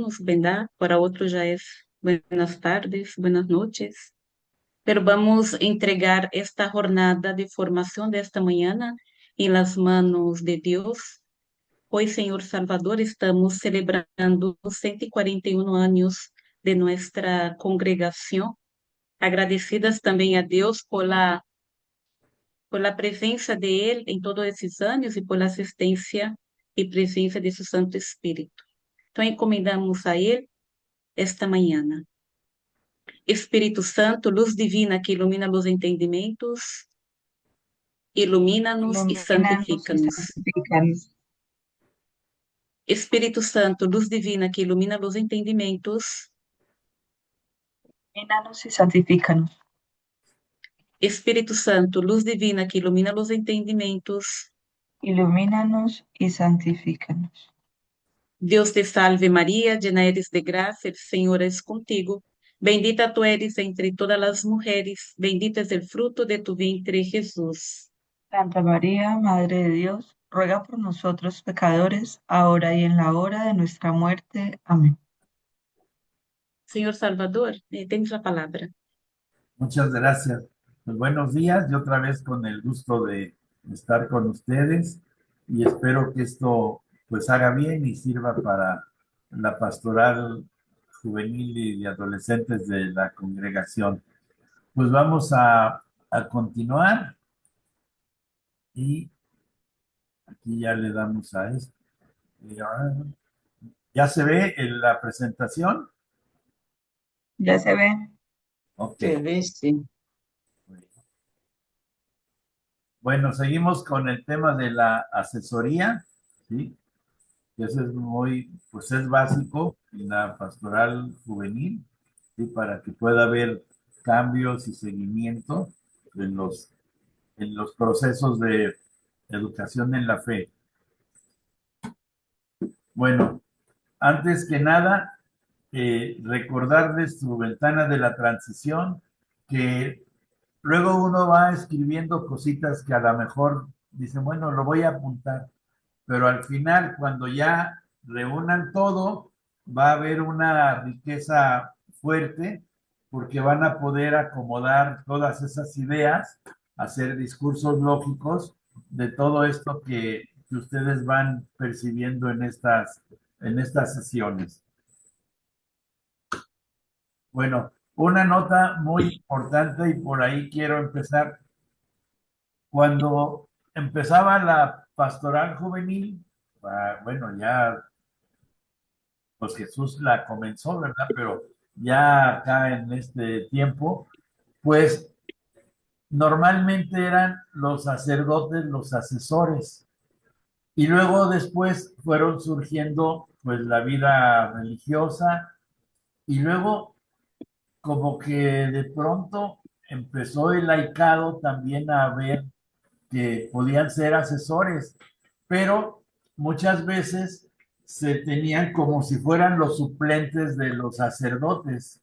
algunos, ¿verdad? Para otros ya es buenas tardes, buenas noches. Pero vamos a entregar esta jornada de formación de esta mañana en las manos de Dios. Hoy, Señor Salvador, estamos celebrando 141 años de nuestra congregación, agradecidas también a Dios por la presencia de Él en todos esos años y por la asistencia y presencia de su Santo Espíritu. Entonces, encomendamos a Él esta mañana. Espíritu Santo, luz divina que ilumina los entendimientos, ilumínanos y Ilumínanos y santifícanos. santifícanos. Espíritu Santo, luz divina que ilumina los entendimientos, Ilumínanos y santifícanos. Espíritu Santo, luz divina que ilumina los entendimientos, Ilumínanos y santifícanos. Dios te salve María, llena eres de gracia, el Señor es contigo. Bendita tú eres entre todas las mujeres, bendito es el fruto de tu vientre Jesús. Santa María, Madre de Dios, ruega por nosotros pecadores, ahora y en la hora de nuestra muerte. Amén. Señor Salvador, tienes la palabra. Muchas gracias. Pues buenos días, y otra vez con el gusto de estar con ustedes y espero que esto pues haga bien y sirva para la pastoral juvenil y de adolescentes de la congregación. Pues vamos a continuar y aquí ya le damos a esto. ¿Ya se ve en la presentación? Ya se ve. Ok. Se ve, sí. Bueno, seguimos con el tema de la asesoría, ¿sí? Que eso es muy, pues es básico en la pastoral juvenil, ¿sí? Para que pueda haber cambios y seguimiento en los procesos de educación en la fe. Bueno, antes que nada, recordarles su ventana de la transición, que luego uno va escribiendo cositas que a lo mejor dice, bueno, lo voy a apuntar, pero al final, cuando ya reúnan todo, va a haber una riqueza fuerte porque van a poder acomodar todas esas ideas, hacer discursos lógicos de todo esto que ustedes van percibiendo en estas sesiones. Bueno, una nota muy importante y por ahí quiero empezar. Cuando empezaba la pastoral juvenil, bueno, ya pues Jesús la comenzó, ¿verdad? Pero ya acá en este tiempo, pues normalmente eran los sacerdotes los asesores y luego después fueron surgiendo pues la vida religiosa y luego como que de pronto empezó el laicado también a ver que podían ser asesores, pero muchas veces se tenían como si fueran los suplentes de los sacerdotes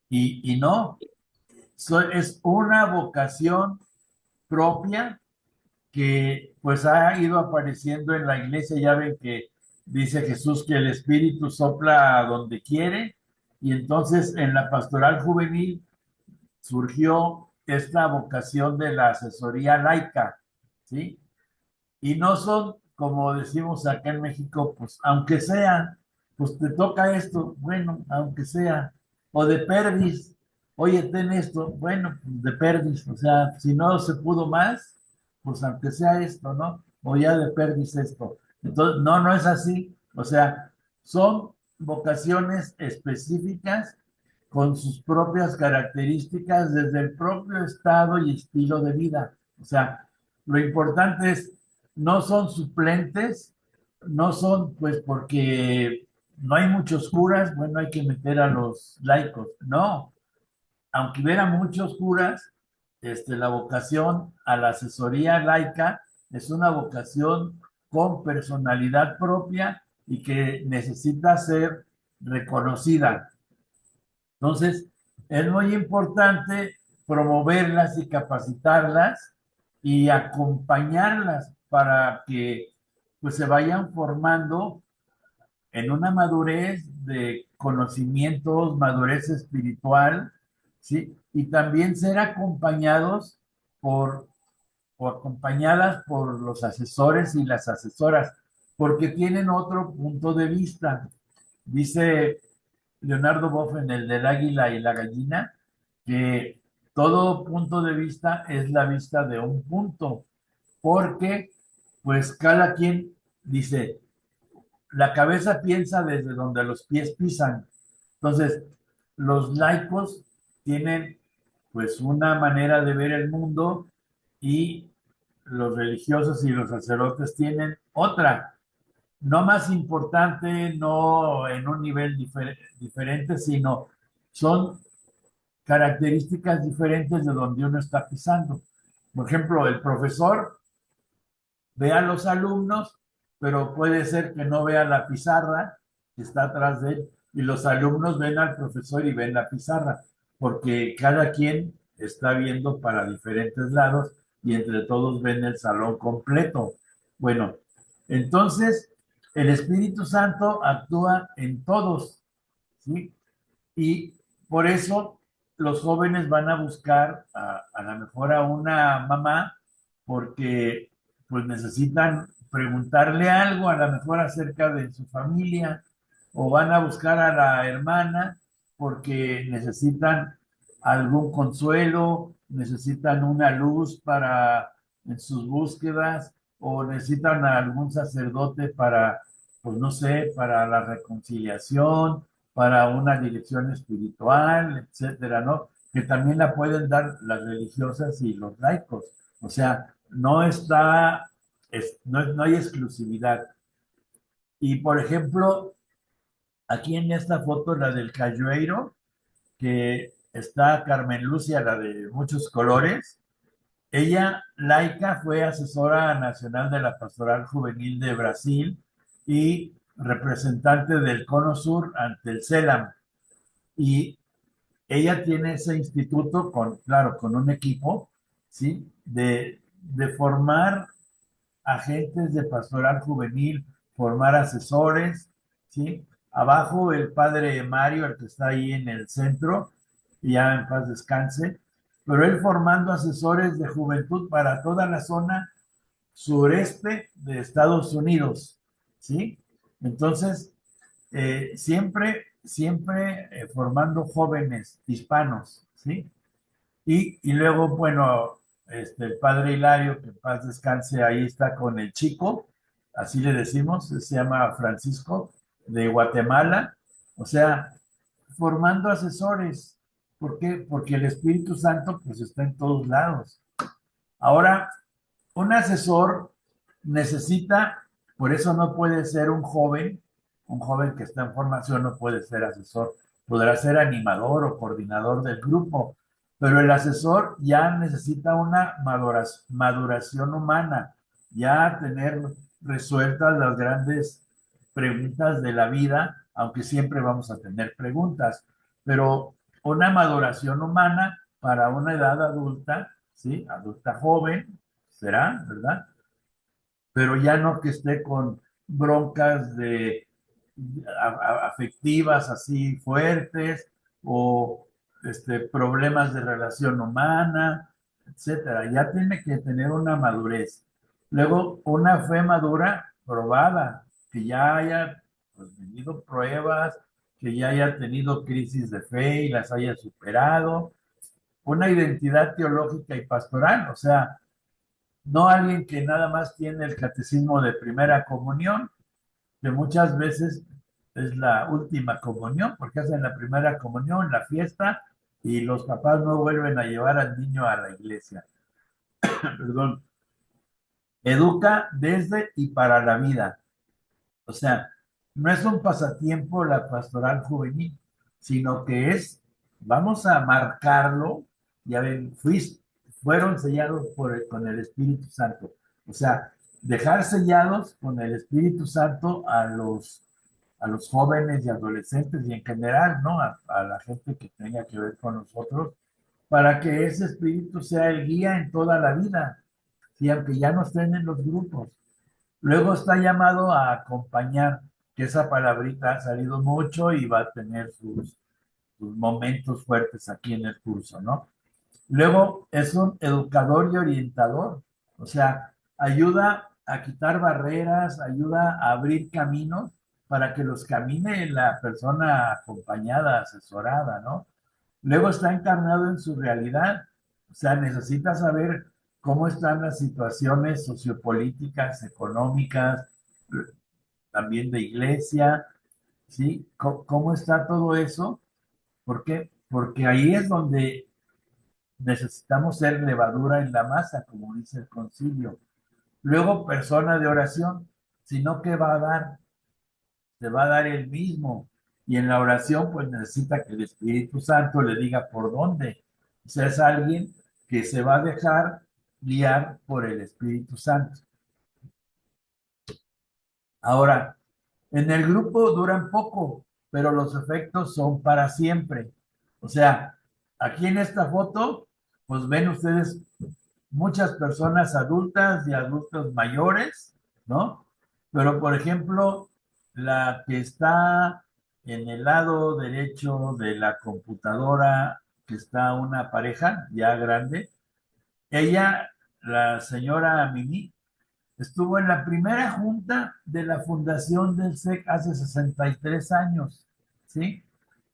y no, es una vocación propia que pues ha ido apareciendo en la iglesia. Ya ven que dice Jesús que el Espíritu sopla donde quiere y entonces en la pastoral juvenil surgió esta vocación de la asesoría laica, ¿sí? Y no son, como decimos acá en México, pues aunque sea, pues te toca esto, bueno, aunque sea, o de perdis, oye, ten esto, bueno, pues de perdis, o sea, si no se pudo más, pues aunque sea esto, ¿no? O ya de perdis esto. Entonces, no, no es así, o sea, son vocaciones específicas con sus propias características desde el propio estado y estilo de vida. O sea, lo importante es no son suplentes, no son pues porque no hay muchos curas, bueno, hay que meter a los laicos. No, aunque hubiera muchos curas, la vocación a la asesoría laica es una vocación con personalidad propia y que necesita ser reconocida. Entonces, es muy importante promoverlas y capacitarlas y acompañarlas para que pues se vayan formando en una madurez de conocimientos, madurez espiritual, ¿sí? Y también ser acompañados por, o acompañadas por los asesores y las asesoras, porque tienen otro punto de vista. Dice Leonardo Boff en el del águila y la gallina, que todo punto de vista es la vista de un punto, porque pues cada quien dice, la cabeza piensa desde donde los pies pisan. Entonces, los laicos tienen pues una manera de ver el mundo y los religiosos y los sacerdotes tienen otra, no más importante, no en un nivel diferente, sino son características diferentes de donde uno está pisando. Por ejemplo, el profesor ve a los alumnos, pero puede ser que no vea la pizarra que está atrás de él, y los alumnos ven al profesor y ven la pizarra, porque cada quien está viendo para diferentes lados y entre todos ven el salón completo. Bueno, entonces el Espíritu Santo actúa en todos, ¿sí? Y por eso los jóvenes van a buscar a lo mejor a una mamá porque pues necesitan preguntarle algo, a lo mejor acerca de su familia, o van a buscar a la hermana porque necesitan algún consuelo, necesitan una luz para en sus búsquedas, o necesitan a algún sacerdote para, pues no sé, para la reconciliación, para una dirección espiritual, etcétera, ¿no? Que también la pueden dar las religiosas y los laicos. O sea, no está, no hay exclusividad. Y por ejemplo, aquí en esta foto, la del Cajueiro, que está Carmen Lucia, la de muchos colores, ella, laica, fue asesora nacional de la Pastoral Juvenil de Brasil y representante del Cono Sur ante el CELAM. Y ella tiene ese instituto con, claro, con un equipo, ¿sí? De formar agentes de pastoral juvenil, formar asesores, ¿sí? Abajo el padre Mario, el que está ahí en el centro, ya en paz descanse, pero él formando asesores de juventud para toda la zona sureste de Estados Unidos, ¿sí? Entonces, siempre formando jóvenes hispanos, ¿sí? Y luego, bueno, el padre Hilario, que en paz descanse, ahí está con el chico, así le decimos, se llama Francisco, de Guatemala, o sea, formando asesores. ¿Por qué? Porque el Espíritu Santo pues está en todos lados. Ahora, un asesor necesita, por eso no puede ser un joven que está en formación no puede ser asesor, podrá ser animador o coordinador del grupo, pero el asesor ya necesita una maduración humana, ya tener resueltas las grandes preguntas de la vida, aunque siempre vamos a tener preguntas, pero una maduración humana para una edad adulta, ¿sí? Adulta joven, será, ¿verdad? Pero ya no que esté con broncas afectivas así fuertes, o problemas de relación humana, etcétera. Ya tiene que tener una madurez. Luego, una fe madura, probada, que ya haya pues, tenido pruebas, que ya haya tenido crisis de fe y las haya superado. Una identidad teológica y pastoral, o sea, no alguien que nada más tiene el catecismo de primera comunión, que muchas veces es la última comunión, porque hacen la primera comunión, la fiesta, y los papás no vuelven a llevar al niño a la iglesia. Perdón. Educa desde y para la vida. O sea, no es un pasatiempo la pastoral juvenil, sino que vamos a marcarlo, ya ven, fueron sellados con el Espíritu Santo. O sea, dejar sellados con el Espíritu Santo a los jóvenes y adolescentes y en general, ¿no? A la gente que tenga que ver con nosotros, para que ese Espíritu sea el guía en toda la vida, y aunque ya no estén en los grupos. Luego está llamado a acompañar. que esa palabrita ha salido mucho y va a tener sus momentos fuertes aquí en el curso, ¿no? Luego es un educador y orientador, o sea, ayuda a quitar barreras, ayuda a abrir caminos para que los camine la persona acompañada, asesorada, ¿no? Luego está encarnado en su realidad, o sea, necesita saber cómo están las situaciones sociopolíticas, económicas, también de iglesia, ¿sí? ¿Cómo está todo eso? ¿Por qué? Porque ahí es donde necesitamos ser levadura en la masa, como dice el concilio. Luego, persona de oración, sino que va a dar, te va a dar el mismo. Y en la oración, pues necesita que el Espíritu Santo le diga por dónde. O sea, es alguien que se va a dejar guiar por el Espíritu Santo. Ahora, en el grupo duran poco, pero los efectos son para siempre. O sea, aquí en esta foto, pues ven ustedes muchas personas adultas y adultos mayores, ¿no? Pero, por ejemplo, la que está en el lado derecho de la computadora, que está una pareja ya grande, ella, la señora Mimi, estuvo en la primera junta de la fundación del SEC hace 63 años, ¿sí?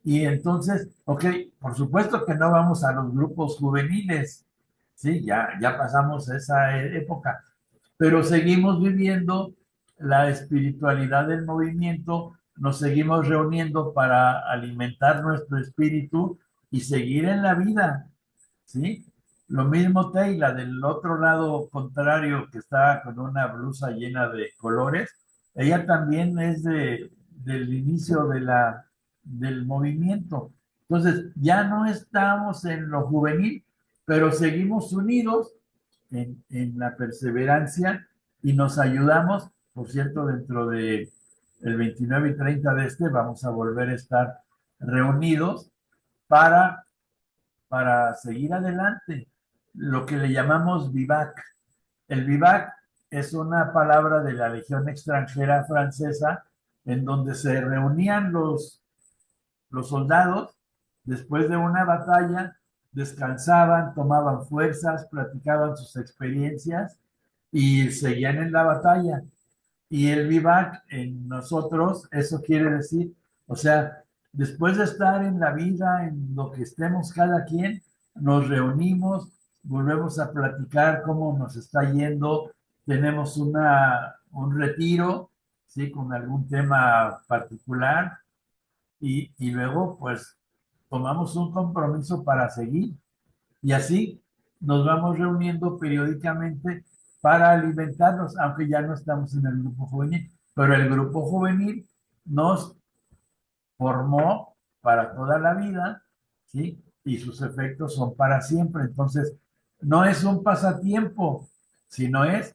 Y entonces, ok, por supuesto que no vamos a los grupos juveniles, ¿sí? Ya pasamos esa época, pero seguimos viviendo la espiritualidad del movimiento, nos seguimos reuniendo para alimentar nuestro espíritu y seguir en la vida, ¿sí? Lo mismo Teila, del otro lado contrario, que está con una blusa llena de colores, ella también es del inicio del movimiento. Entonces, ya no estamos en lo juvenil, pero seguimos unidos en la perseverancia y nos ayudamos. Por cierto, dentro de el 29 y 30 de este vamos a volver a estar reunidos para seguir adelante, lo que le llamamos vivac. El vivac es una palabra de la Legión extranjera francesa en donde se reunían los soldados después de una batalla, descansaban, tomaban fuerzas, platicaban sus experiencias y seguían en la batalla. Y el vivac en nosotros, eso quiere decir, o sea, después de estar en la vida, en lo que estemos cada quien, nos reunimos, volvemos a platicar cómo nos está yendo, tenemos un retiro, ¿sí? Con algún tema particular y luego pues tomamos un compromiso para seguir. Y así nos vamos reuniendo periódicamente para alimentarnos, aunque ya no estamos en el grupo juvenil, pero el grupo juvenil nos formó para toda la vida, ¿sí? Y sus efectos son para siempre. Entonces, no es un pasatiempo, sino es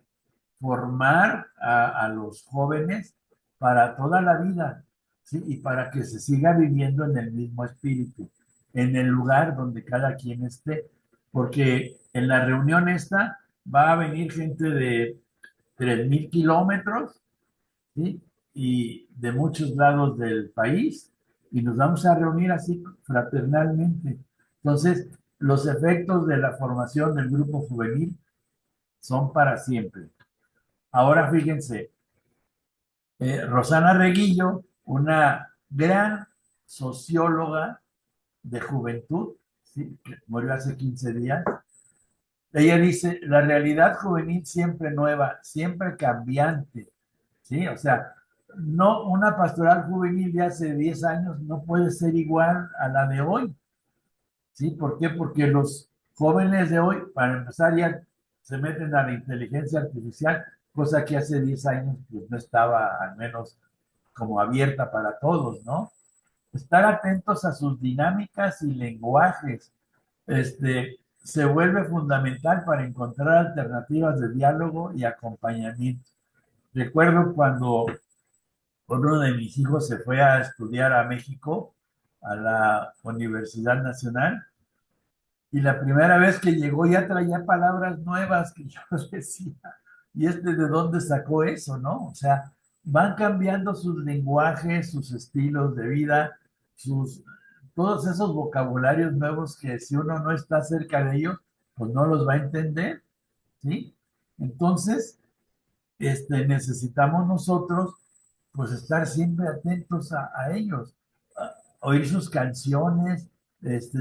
formar a los jóvenes para toda la vida, ¿sí? Y para que se siga viviendo en el mismo espíritu, en el lugar donde cada quien esté, porque en la reunión esta va a venir gente de 3.000 kilómetros, ¿sí? Y de muchos lados del país, y nos vamos a reunir así fraternalmente. Entonces, los efectos de la formación del grupo juvenil son para siempre. Ahora fíjense, Rosana Reguillo, una gran socióloga de juventud, ¿sí? Que murió hace 15 días, ella dice, la realidad juvenil siempre nueva, siempre cambiante, ¿sí? O sea, no, una pastoral juvenil de hace 10 años no puede ser igual a la de hoy, ¿sí? ¿Por qué? Porque los jóvenes de hoy, para empezar, ya se meten a la inteligencia artificial, cosa que hace 10 años pues, no estaba al menos como abierta para todos, ¿no? Estar atentos a sus dinámicas y lenguajes, se vuelve fundamental para encontrar alternativas de diálogo y acompañamiento. Recuerdo cuando uno de mis hijos se fue a estudiar a México, a la Universidad Nacional, y la primera vez que llegó ya traía palabras nuevas que yo decía, ¿y de dónde sacó eso, no? O sea, van cambiando sus lenguajes, sus estilos de vida, todos esos vocabularios nuevos que si uno no está cerca de ellos, pues no los va a entender, ¿sí? Entonces, necesitamos nosotros, pues, estar siempre atentos a ellos, oír sus canciones,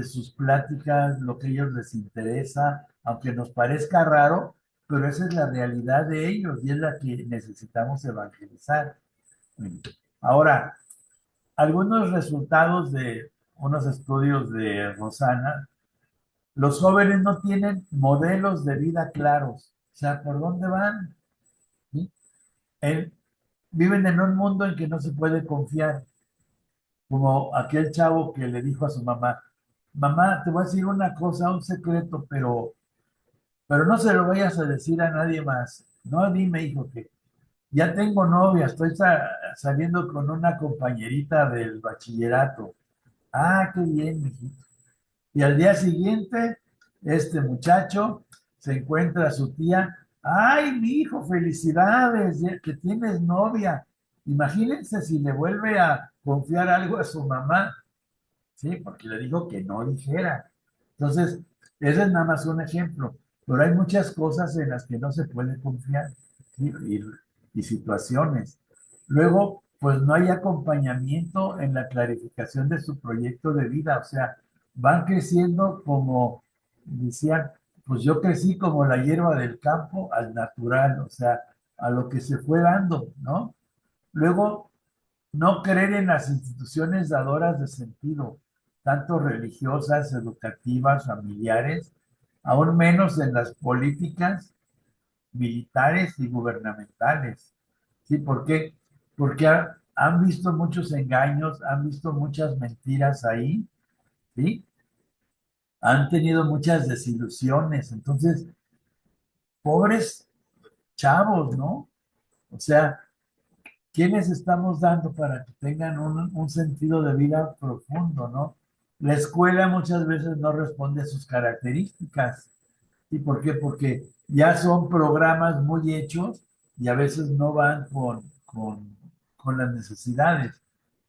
sus pláticas, lo que a ellos les interesa, aunque nos parezca raro, pero esa es la realidad de ellos y es la que necesitamos evangelizar. Ahora, algunos resultados de unos estudios de Rosana: los jóvenes no tienen modelos de vida claros, o sea, ¿por dónde van? ¿Sí? El- Viven en un mundo en que no se puede confiar, como aquel chavo que le dijo a su mamá: mamá, te voy a decir una cosa, un secreto, pero no se lo vayas a decir a nadie más. No, dime, hijo, que ya tengo novia, estoy saliendo con una compañerita del bachillerato. Ah, qué bien, mijito. Y al día siguiente, este muchacho se encuentra a su tía. Ay, mi hijo, felicidades, ya que tienes novia. Imagínense si le vuelve a confiar algo a su mamá. Sí, porque le dijo que no dijera. Entonces, ese es nada más un ejemplo, pero hay muchas cosas en las que no se puede confiar, ¿sí? Y situaciones. Luego, pues no hay acompañamiento en la clarificación de su proyecto de vida, o sea, van creciendo como decían, pues yo crecí como la hierba del campo al natural, o sea, a lo que se fue dando, ¿no? Luego, no creer en las instituciones dadoras de sentido, tanto religiosas, educativas, familiares, aún menos en las políticas, militares y gubernamentales. ¿Sí? ¿Por qué? Porque han visto muchos engaños, han visto muchas mentiras ahí, ¿sí? Han tenido muchas desilusiones. Entonces, pobres chavos, ¿no? O sea, ¿qué les estamos dando para que tengan un sentido de vida profundo, no? La escuela muchas veces no responde a sus características. ¿Y por qué? Porque ya son programas muy hechos y a veces no van con las necesidades.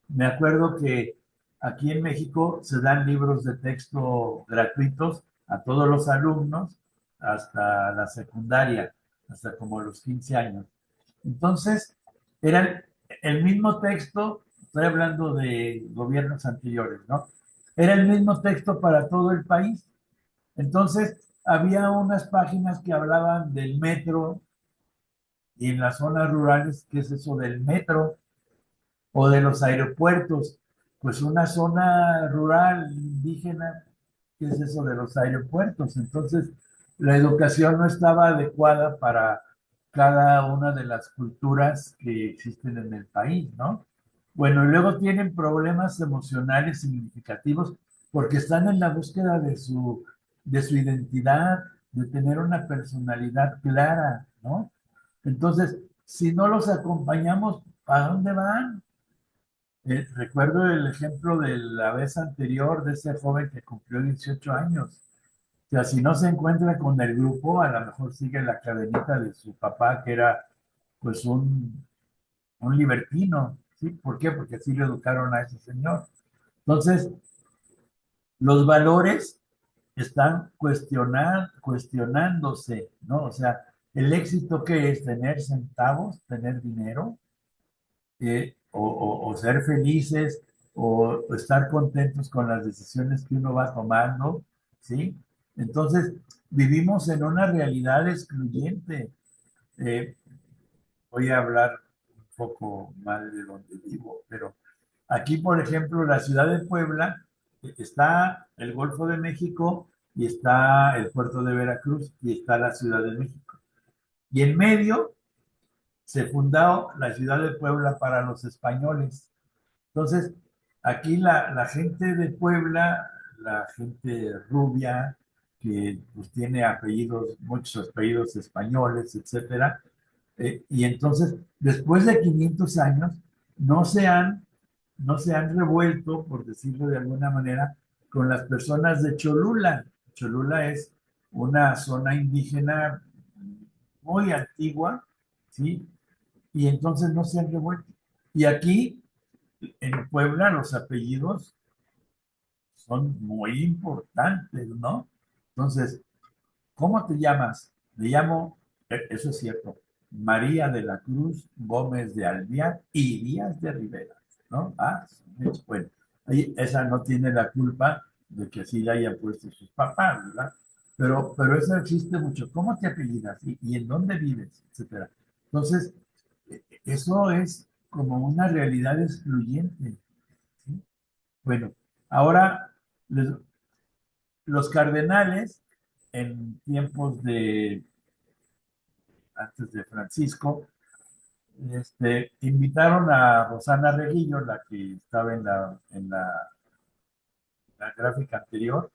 Me acuerdo que aquí en México se dan libros de texto gratuitos a todos los alumnos hasta la secundaria, hasta como los 15 años. Entonces, era el mismo texto, estoy hablando de gobiernos anteriores, ¿no? Era el mismo texto para todo el país. Entonces, había unas páginas que hablaban del metro y en las zonas rurales, ¿qué es eso del metro? O de los aeropuertos. Pues una zona rural indígena, ¿qué es eso de los aeropuertos? Entonces, la educación no estaba adecuada para cada una de las culturas que existen en el país, ¿no? Bueno, y luego tienen problemas emocionales significativos porque están en la búsqueda de su identidad, de tener una personalidad clara, ¿no? Entonces, si no los acompañamos, ¿a dónde van? Recuerdo el ejemplo de la vez anterior de ese joven que cumplió 18 años. O sea, si no se encuentra con el grupo, a lo mejor sigue la cadenita de su papá, que era pues un libertino, ¿sí? ¿Por qué? Porque así lo educaron a ese señor. Entonces, los valores están cuestionándose, ¿no? O sea, el éxito que es tener centavos, tener dinero, o ser felices, o estar contentos con las decisiones que uno va tomando, ¿sí? Entonces, vivimos en una realidad excluyente. Eh, Voy a hablar un poco mal de donde vivo, pero aquí, por ejemplo, la ciudad de Puebla, está el Golfo de México y está el puerto de Veracruz y está la Ciudad de México. Y en medio se fundó la ciudad de Puebla para los españoles. Entonces, aquí la gente de Puebla, la gente rubia, que pues tiene apellidos, muchos apellidos españoles, etcétera, y entonces, después de 500 años, no se han, no se han revuelto, por decirlo de alguna manera, con las personas de Cholula. Cholula es una zona indígena muy antigua, ¿sí? y entonces no se han revuelto. Y aquí, en Puebla, los apellidos son muy importantes, ¿no? Entonces, ¿cómo te llamas? Me llamo, eso es cierto, María de la Cruz Gómez de Alvear y Díaz de Rivera, ¿no? Ah, bueno, ahí esa no tiene la culpa de que así le hayan puesto sus papás, ¿verdad? Pero eso existe mucho. ¿Cómo te apellidas? ¿Y en dónde vives? Etcétera. Entonces, eso es como una realidad excluyente, ¿sí? Bueno, ahora los cardenales en tiempos de antes de Francisco, invitaron a Rosana Reguillo, la que estaba en la gráfica anterior,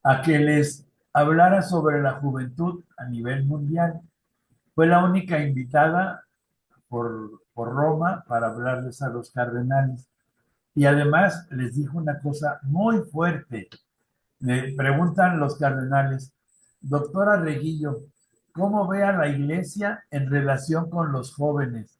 a que les hablara sobre la juventud a nivel mundial. Fue la única invitada por Roma para hablarles a los cardenales. Y además les dijo una cosa muy fuerte. Le preguntan los cardenales, doctora Reguillo, ¿cómo ve a la iglesia en relación con los jóvenes?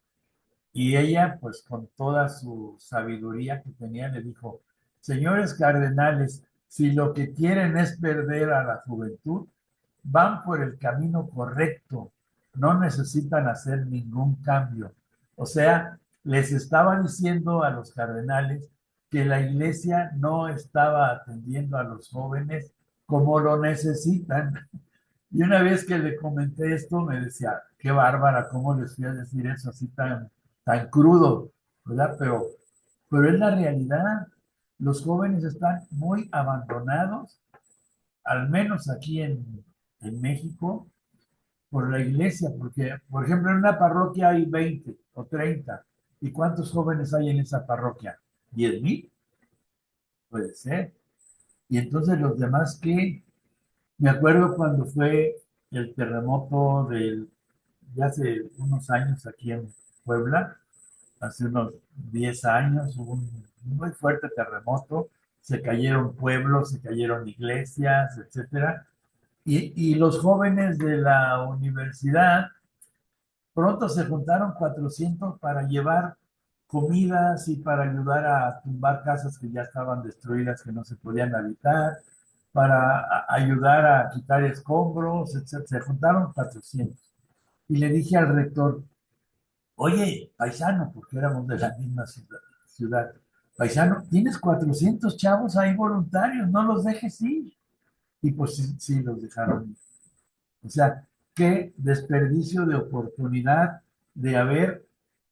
Y ella, pues con toda su sabiduría que tenía, le dijo, señores cardenales, si lo que quieren es perder a la juventud, van por el camino correcto, no necesitan hacer ningún cambio. O sea, les estaba diciendo a los cardenales que la iglesia no estaba atendiendo a los jóvenes como lo necesitan. Y una vez que le comenté esto, me decía, qué bárbara, ¿cómo les fui a decir eso así tan crudo? ¿Verdad? Pero es la realidad. Los jóvenes están muy abandonados, al menos aquí en México, por la iglesia, porque, por ejemplo, en una parroquia hay 20 o 30. ¿Y cuántos jóvenes hay en esa parroquia? ¿10,000? Puede ser. Y entonces los demás, ¿qué? Me acuerdo cuando fue el terremoto de hace unos años aquí en Puebla, hace unos 10 años, hubo un muy fuerte terremoto, se cayeron pueblos, se cayeron iglesias, etcétera. Y los jóvenes de la universidad pronto se juntaron 400 para llevar comidas y para ayudar a tumbar casas que ya estaban destruidas, que no se podían habitar, para ayudar a quitar escombros, etc. Se juntaron 400. Y le dije al rector, oye, paisano, porque éramos de la misma ciudad, paisano, tienes 400 chavos ahí voluntarios, no los dejes ir. Y pues sí, sí los dejaron ir. O sea, qué desperdicio de oportunidad de haber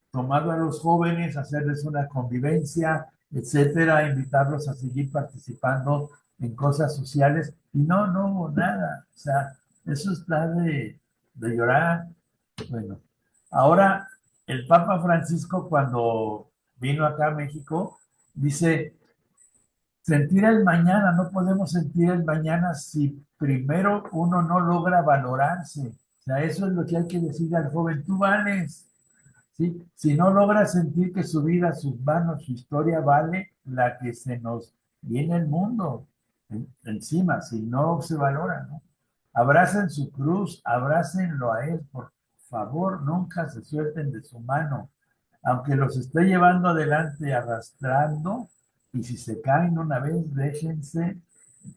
tomado a los jóvenes, hacerles una convivencia, etcétera, invitarlos a seguir participando en cosas sociales. Y no hubo nada. O sea, eso está de llorar. Bueno, ahora el Papa Francisco, cuando vino acá a México, dice, sentir el mañana, no podemos sentir el mañana si primero uno no logra valorarse. O sea, eso es lo que hay que decir al joven, tú vales, ¿sí? Si no logra sentir que su vida, sus manos, su historia vale la que se nos viene el mundo encima, si no se valora, ¿no? Abracen su cruz, abrácenlo a él, por favor, nunca se suelten de su mano, aunque los esté llevando adelante arrastrando, y si se caen una vez, déjense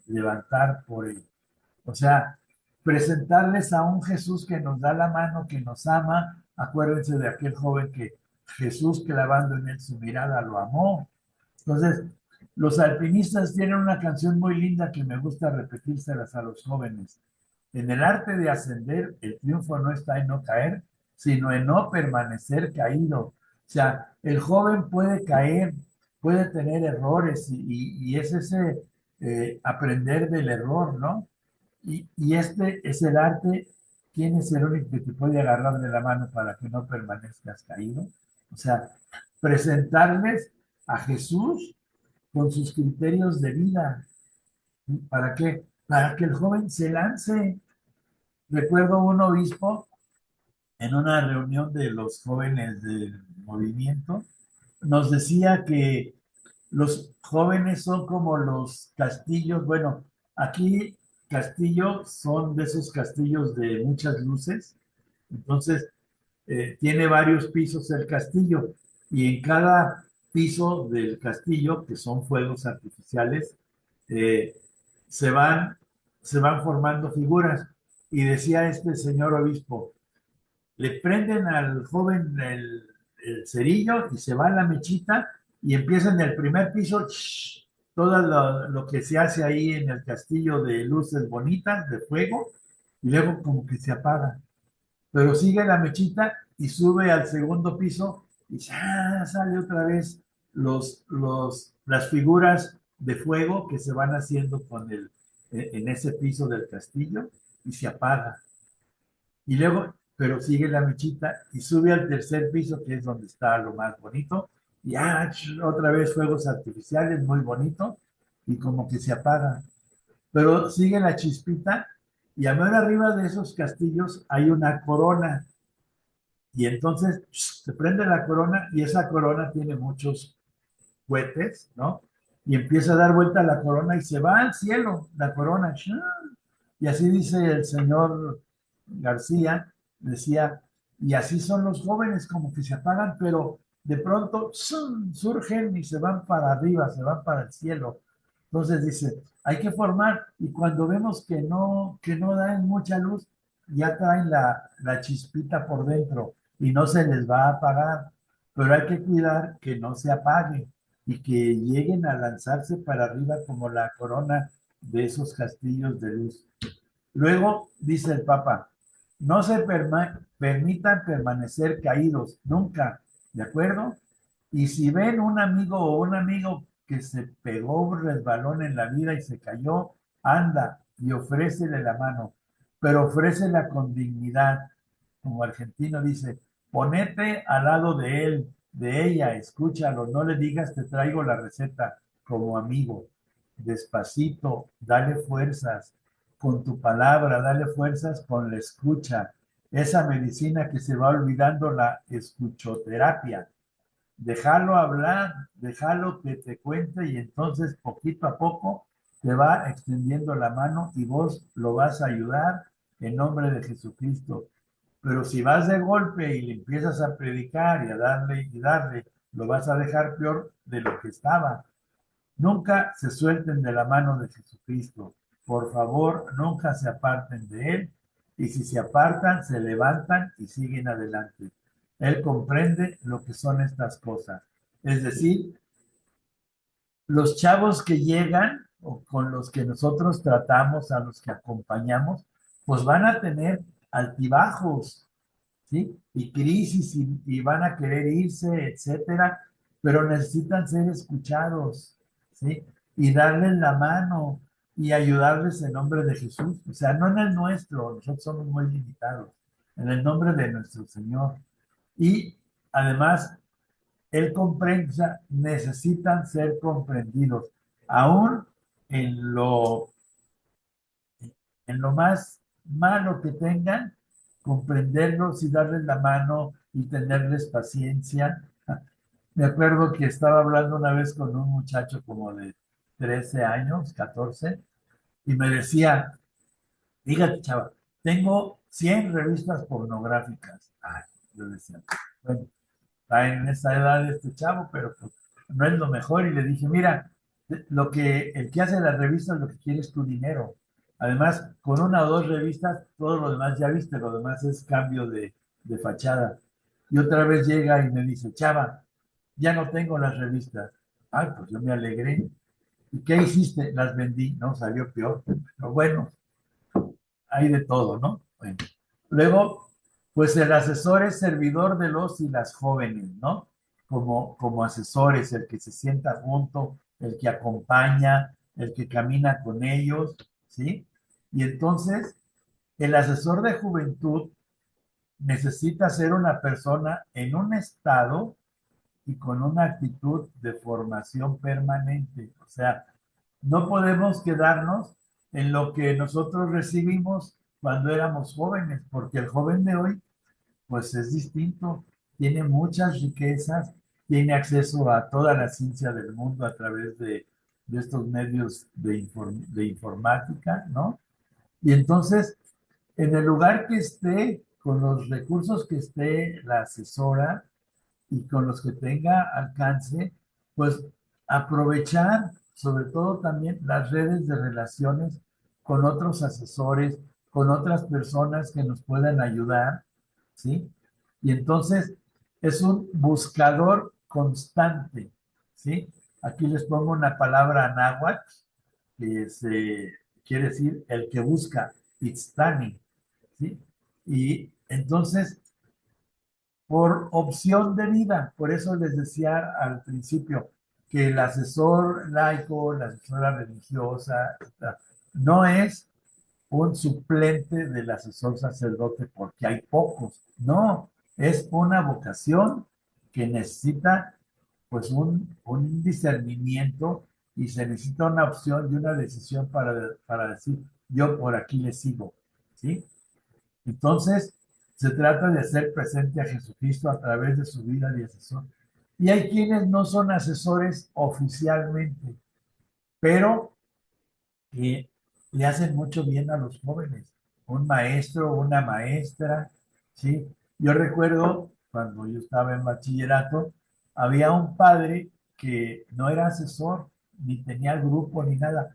levantar por él. O sea, presentarles a un Jesús que nos da la mano, que nos ama. Acuérdense de aquel joven que Jesús, clavando en él su mirada, lo amó. Entonces, los alpinistas tienen una canción muy linda que me gusta repetírselas a los jóvenes. En el arte de ascender, el triunfo no está en no caer, sino en no permanecer caído. O sea, el joven puede caer, puede tener errores y es ese aprender del error, ¿no? Y este es el arte. ¿Quién es el único que te puede agarrar de la mano para que no permanezcas caído? O sea, presentarles a Jesús con sus criterios de vida. ¿Para qué? Para que el joven se lance. Recuerdo un obispo en una reunión de los jóvenes del movimiento, nos decía que los jóvenes son como los castillos. Bueno, aquí castillo son de esos castillos de muchas luces. Entonces, tiene varios pisos el castillo y en cada piso del castillo, que son fuegos artificiales, eh, se van, se van formando figuras. Y decía este señor obispo, le prenden al joven el cerillo y se va la mechita y empieza en el primer piso todo lo que se hace ahí en el castillo de luces bonitas, de fuego, y luego como que se apaga. Pero sigue la mechita y sube al segundo piso y sale otra vez las figuras de fuego que se van haciendo en ese piso del castillo y se apaga. Y luego, pero sigue la mechita y sube al tercer piso, que es donde está lo más bonito, y otra vez fuegos artificiales, muy bonito, y como que se apaga. Pero sigue la chispita, y a ver arriba de esos castillos hay una corona, y entonces se prende la corona, y esa corona tiene muchos cohetes, ¿no? Y empieza a dar vuelta la corona y se va al cielo, la corona. Y así dice el señor García, decía, y así son los jóvenes, como que se apagan, pero de pronto surgen y se van para arriba, se van para el cielo. Entonces dice, hay que formar, y cuando vemos que no dan mucha luz, ya traen la chispita por dentro y no se les va a apagar, pero hay que cuidar que no se apague y que lleguen a lanzarse para arriba como la corona de esos castillos de luz. Luego dice el Papa, no se permitan permanecer caídos nunca, ¿de acuerdo? Y si ven un amigo o un amigo que se pegó un resbalón en la vida y se cayó, anda y ofrécele la mano, pero ofrécela con dignidad. Como argentino dice, ponete al lado de él, de ella, escúchalo, no le digas te traigo la receta como amigo. Despacito, dale fuerzas con tu palabra, dale fuerzas con la escucha. Esa medicina que se va olvidando, la escuchoterapia. Déjalo hablar, déjalo que te cuente y entonces poquito a poco te va extendiendo la mano y vos lo vas a ayudar en nombre de Jesucristo. Pero si vas de golpe y le empiezas a predicar y darle, lo vas a dejar peor de lo que estaba. Nunca se suelten de la mano de Jesucristo. Por favor, nunca se aparten de Él. Y si se apartan, se levantan y siguen adelante. Él comprende lo que son estas cosas. Es decir, los chavos que llegan o con los que nosotros tratamos, a los que acompañamos, pues van a tener altibajos, ¿sí? Y crisis y van a querer irse, etcétera, pero necesitan ser escuchados, ¿sí? Y darles la mano y ayudarles en nombre de Jesús. O sea, no en el nuestro, nosotros somos muy limitados, en el nombre de nuestro Señor. Y además, Él comprende, o sea, necesitan ser comprendidos, aún en lo en lo más malo que tengan, comprenderlos y darles la mano y tenerles paciencia. Me acuerdo que estaba hablando una vez con un muchacho como de 13 años, 14, y me decía, fíjate, chava, tengo 100 revistas pornográficas. Ay, yo decía, bueno, está en esa edad este chavo, pero pues, no es lo mejor. Y le dije, mira, el que hace las revistas lo que quiere es tu dinero. Además, con una o dos revistas, todo lo demás ya viste, lo demás es cambio de fachada. Y otra vez llega y me dice, chava, ya no tengo las revistas. Ay, pues yo me alegré. ¿Y qué hiciste? Las vendí, ¿no? Salió peor. Pero bueno, hay de todo, ¿no? Bueno. Luego, pues el asesor es servidor de los y las jóvenes, ¿no? Como asesores, el que se sienta junto, el que acompaña, el que camina con ellos, ¿sí? Y entonces, el asesor de juventud necesita ser una persona en un estado y con una actitud de formación permanente. O sea, no podemos quedarnos en lo que nosotros recibimos cuando éramos jóvenes, porque el joven de hoy, pues es distinto, tiene muchas riquezas, tiene acceso a toda la ciencia del mundo a través de estos medios de informática, ¿no? Y entonces, en el lugar que esté, con los recursos que esté la asesora y con los que tenga alcance, pues aprovechar sobre todo también las redes de relaciones con otros asesores, con otras personas que nos puedan ayudar, ¿sí? Y entonces es un buscador constante, ¿sí? Aquí les pongo una palabra náhuatl, que quiere decir el que busca, itztani, ¿sí? Y entonces por opción de vida. Por eso les decía al principio que el asesor laico, la asesora religiosa, no es un suplente del asesor sacerdote porque hay pocos. No, es una vocación que necesita pues un discernimiento y se necesita una opción y una decisión para decir, yo por aquí le sigo, ¿sí? Entonces, se trata de hacer presente a Jesucristo a través de su vida de asesor. Y hay quienes no son asesores oficialmente, pero que le hacen mucho bien a los jóvenes. Un maestro, una maestra, ¿sí? Yo recuerdo cuando yo estaba en bachillerato, había un padre que no era asesor, ni tenía grupo, ni nada,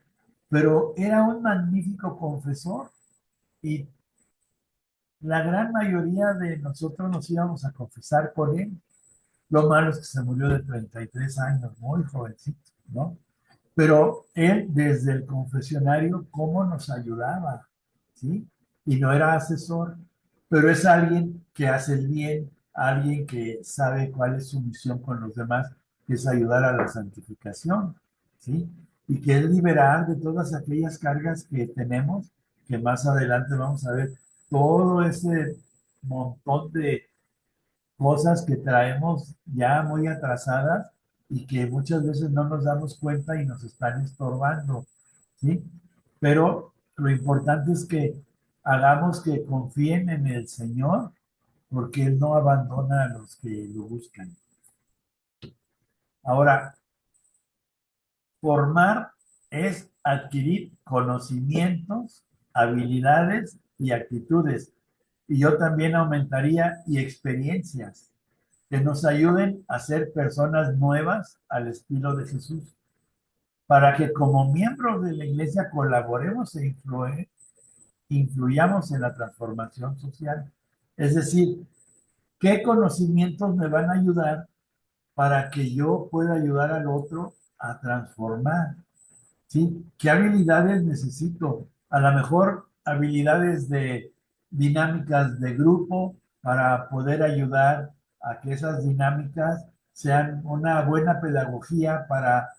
pero era un magnífico confesor y la gran mayoría de nosotros nos íbamos a confesar con él. Lo malo es que se murió de 33 años, muy jovencito, ¿no? Pero él desde el confesionario, ¿cómo nos ayudaba? ¿Sí? Y no era asesor, pero es alguien que hace el bien, alguien que sabe cuál es su misión con los demás, que es ayudar a la santificación, ¿sí? Y que es liberar de todas aquellas cargas que tenemos, que más adelante vamos a ver todo ese montón de cosas que traemos ya muy atrasadas y que muchas veces no nos damos cuenta y nos están estorbando, ¿sí? Pero lo importante es que hagamos que confíen en el Señor, porque Él no abandona a los que lo buscan. Ahora, formar es adquirir conocimientos, habilidades y actitudes. Y yo también aumentaría y experiencias que nos ayuden a ser personas nuevas al estilo de Jesús, para que como miembros de la iglesia colaboremos e influyamos en la transformación social. Es decir, ¿qué conocimientos me van a ayudar para que yo pueda ayudar al otro a transformar? ¿Sí? ¿Qué habilidades necesito? A lo mejor habilidades de dinámicas de grupo para poder ayudar a que esas dinámicas sean una buena pedagogía para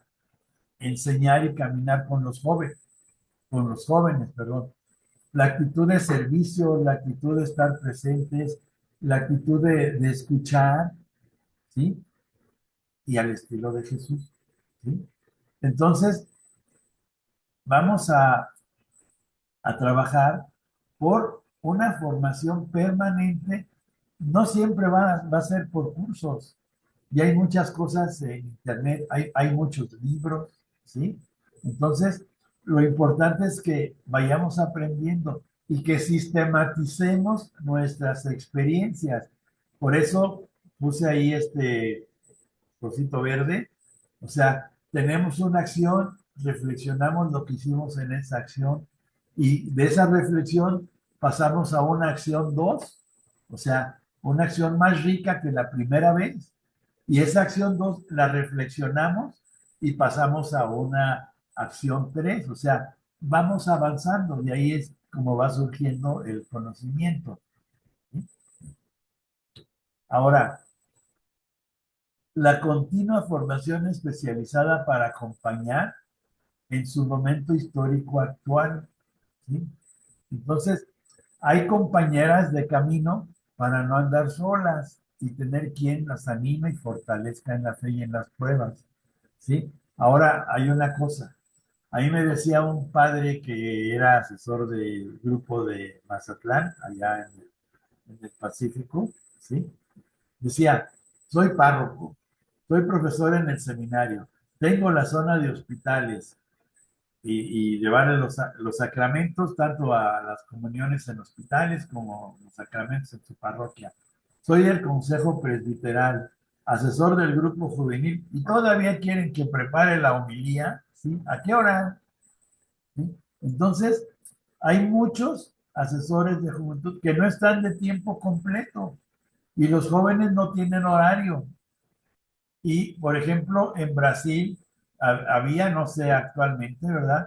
enseñar y caminar con los jóvenes, perdón. La actitud de servicio, la actitud de estar presentes, la actitud de escuchar, ¿sí? Y al estilo de Jesús, ¿sí? Entonces, vamos a trabajar por una formación permanente. No siempre va a ser por cursos. Y hay muchas cosas en internet, hay muchos libros, ¿sí? Entonces, lo importante es que vayamos aprendiendo y que sistematicemos nuestras experiencias. Por eso puse ahí este cosito verde. O sea, tenemos una acción, reflexionamos lo que hicimos en esa acción y de esa reflexión pasamos a una acción 2, o sea, una acción más rica que la primera vez. Y esa acción 2 la reflexionamos y pasamos a una acción 3, o sea, vamos avanzando y ahí es como va surgiendo el conocimiento. ¿Sí? Ahora, la continua formación especializada para acompañar en su momento histórico actual, ¿sí? Entonces, hay compañeras de camino para no andar solas y tener quien las anime y fortalezca en la fe y en las pruebas, ¿sí? Ahora, hay una cosa. A mí me decía un padre que era asesor del grupo de Mazatlán, allá en el Pacífico, ¿sí? Decía, soy párroco, soy profesor en el seminario, tengo la zona de hospitales, y llevar los sacramentos tanto a las comuniones en hospitales como los sacramentos en su parroquia. Soy del Consejo Presbiteral, asesor del grupo juvenil y todavía quieren que prepare la homilía, ¿sí? ¿A qué hora? ¿Sí? Entonces, hay muchos asesores de juventud que no están de tiempo completo y los jóvenes no tienen horario. Y, por ejemplo, en Brasil había, no sé actualmente, ¿verdad?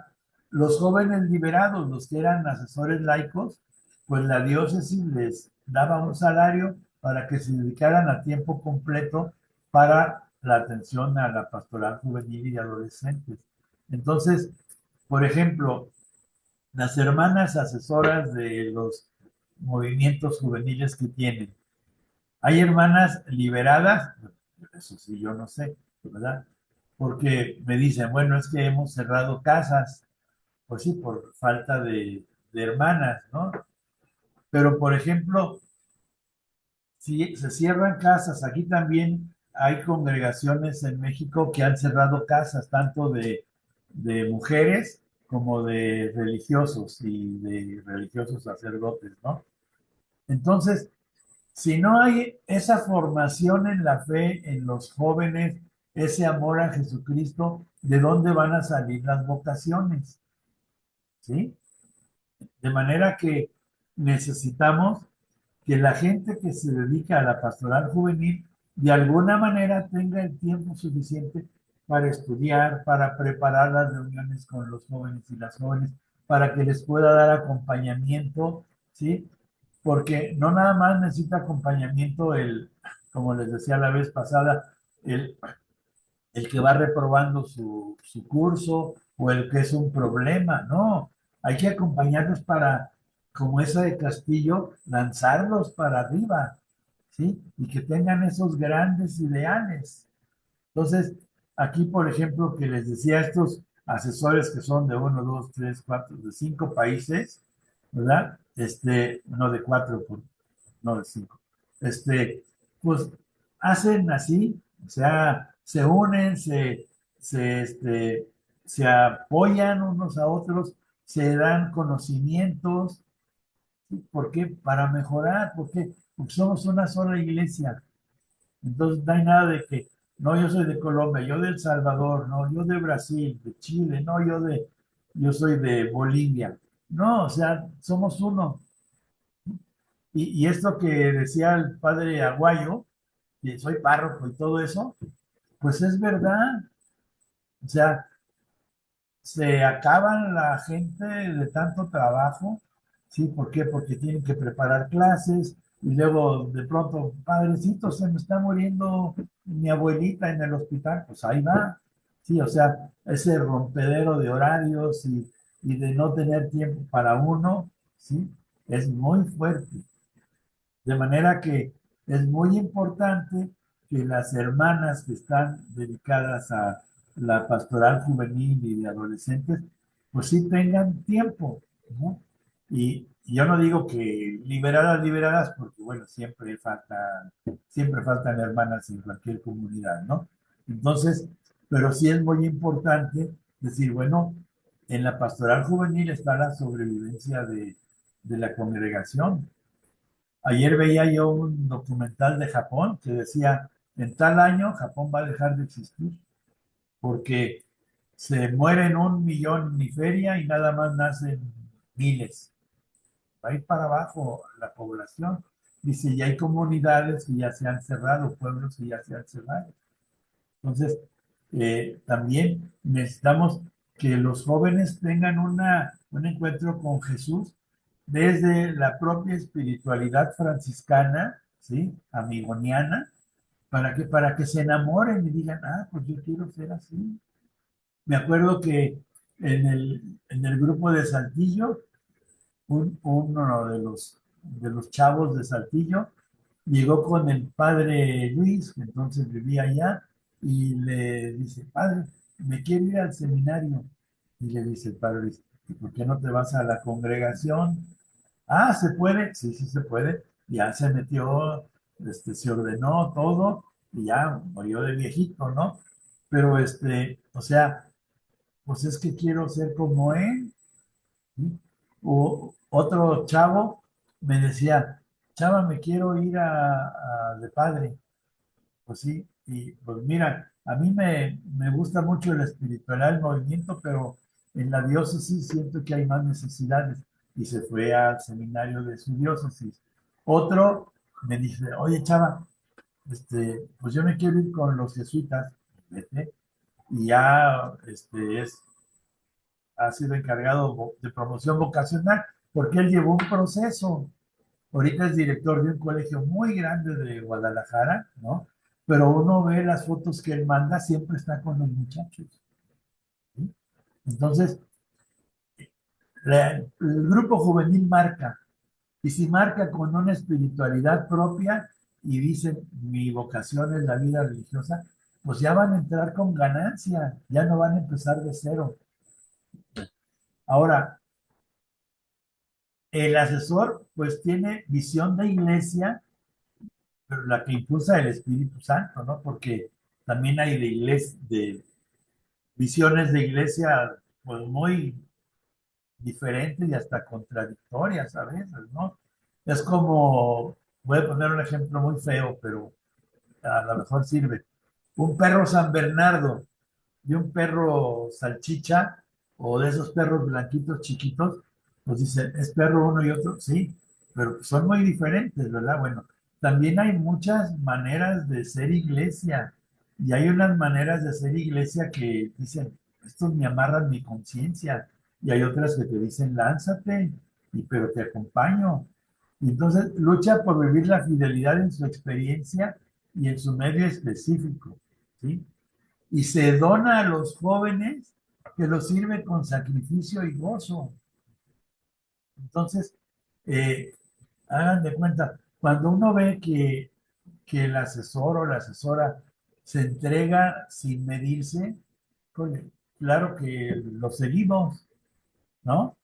Los jóvenes liberados, los que eran asesores laicos, pues la diócesis les daba un salario para que se dedicaran a tiempo completo para la atención a la pastoral juvenil y de adolescentes. Entonces, por ejemplo, las hermanas asesoras de los movimientos juveniles que tienen, hay hermanas liberadas, eso sí, yo no sé, ¿verdad? Porque me dicen, bueno, es que hemos cerrado casas, pues sí, por falta de hermanas, ¿no? Pero, por ejemplo, si se cierran casas, aquí también hay congregaciones en México que han cerrado casas, tanto de mujeres como de religiosos y de religiosos sacerdotes, ¿no? Entonces, si no hay esa formación en la fe en los jóvenes, ese amor a Jesucristo, ¿de dónde van a salir las vocaciones? ¿Sí? De manera que necesitamos que la gente que se dedica a la pastoral juvenil de alguna manera tenga el tiempo suficiente para estudiar, para preparar las reuniones con los jóvenes y las jóvenes, para que les pueda dar acompañamiento, ¿sí? Porque no nada más necesita acompañamiento como les decía la vez pasada, el, el que va reprobando su curso o el que es un problema, no, hay que acompañarlos para, como esa de Castillo, lanzarlos para arriba, ¿sí? Y que tengan esos grandes ideales. Entonces, aquí, por ejemplo, que les decía estos asesores que son de uno, dos, tres, cuatro, de 5 países, ¿verdad? No de cuatro, no de 5. Pues hacen así, o sea, se unen, se apoyan unos a otros, se dan conocimientos. ¿Por qué? Para mejorar, porque somos una sola iglesia. Entonces no hay nada de que, no, yo soy de Colombia, yo de El Salvador, no, yo de Brasil, de Chile, no, yo soy de Bolivia. No, o sea, somos uno. Y esto que decía el padre Aguayo, que soy párroco y todo eso, pues es verdad. O sea, se acaban la gente de tanto trabajo, ¿sí? ¿Por qué? Porque tienen que preparar clases y luego de pronto, padrecito, se me está muriendo mi abuelita en el hospital, pues ahí va, ¿sí? O sea, ese rompedero de horarios y de no tener tiempo para uno, ¿sí? Es muy fuerte. De manera que es muy importante que las hermanas que están dedicadas a la pastoral juvenil y de adolescentes, pues sí tengan tiempo, ¿no? Y yo no digo que liberadas, porque bueno, siempre faltan hermanas en cualquier comunidad, ¿no? Entonces, pero sí es muy importante decir, bueno, en la pastoral juvenil está la sobrevivencia de la congregación. Ayer veía yo un documental de Japón que decía, en tal año Japón va a dejar de existir porque se mueren 1 millón y feria y nada más nacen miles. Va a ir para abajo la población. Dice, y hay comunidades que ya se han cerrado, pueblos que ya se han cerrado. Entonces, también necesitamos que los jóvenes tengan un encuentro con Jesús desde la propia espiritualidad franciscana, ¿sí? Amigoniana, para que se enamoren y digan, ah, pues yo quiero ser así. Me acuerdo que en el grupo de Saltillo, uno de los chavos de Saltillo llegó con el padre Luis, que entonces vivía allá, y le dice, padre, me quiero ir al seminario. Y le dice el padre Luis, ¿y por qué no te vas a la congregación? Ah, ¿se puede? Sí, sí se puede. Ya se metió, se ordenó todo y ya murió de viejito, ¿no? Pero o sea, pues es que quiero ser como él, ¿sí? O otro chavo me decía, chava, me quiero ir de padre. Pues sí, y pues mira, a mí me gusta mucho la espiritualidad, el movimiento, pero en la diócesis siento que hay más necesidades y se fue al seminario de su diócesis. Otro me dice, oye, chava, pues yo me quiero ir con los jesuitas, vete, y ya ha sido encargado de promoción vocacional, porque él llevó un proceso. Ahorita es director de un colegio muy grande de Guadalajara, ¿no? Pero uno ve las fotos que él manda, siempre está con los muchachos, ¿sí? Entonces, el grupo juvenil marca, y si marca con una espiritualidad propia y dicen, mi vocación es la vida religiosa, pues ya van a entrar con ganancia, ya no van a empezar de cero. Ahora, el asesor pues tiene visión de iglesia, pero la que impulsa el Espíritu Santo, ¿no? Porque también hay de iglesia, de visiones de iglesia pues muy diferentes y hasta contradictorias a veces, ¿no? Es como, voy a poner un ejemplo muy feo, pero a lo mejor sirve. Un perro San Bernardo y un perro salchicha o de esos perros blanquitos chiquitos, pues dicen, es perro uno y otro, sí, pero son muy diferentes, ¿verdad? Bueno, también hay muchas maneras de ser iglesia y hay unas maneras de ser iglesia que dicen, estos me amarran mi conciencia y hay otras que te dicen, lánzate, pero te acompaño. Y entonces lucha por vivir la fidelidad en su experiencia y en su medio específico, ¿sí? Y se dona a los jóvenes que los sirve con sacrificio y gozo. Entonces, eh, hagan de cuenta, cuando uno ve que el asesor o la asesora se entrega sin medirse, claro que lo seguimos, ¿no?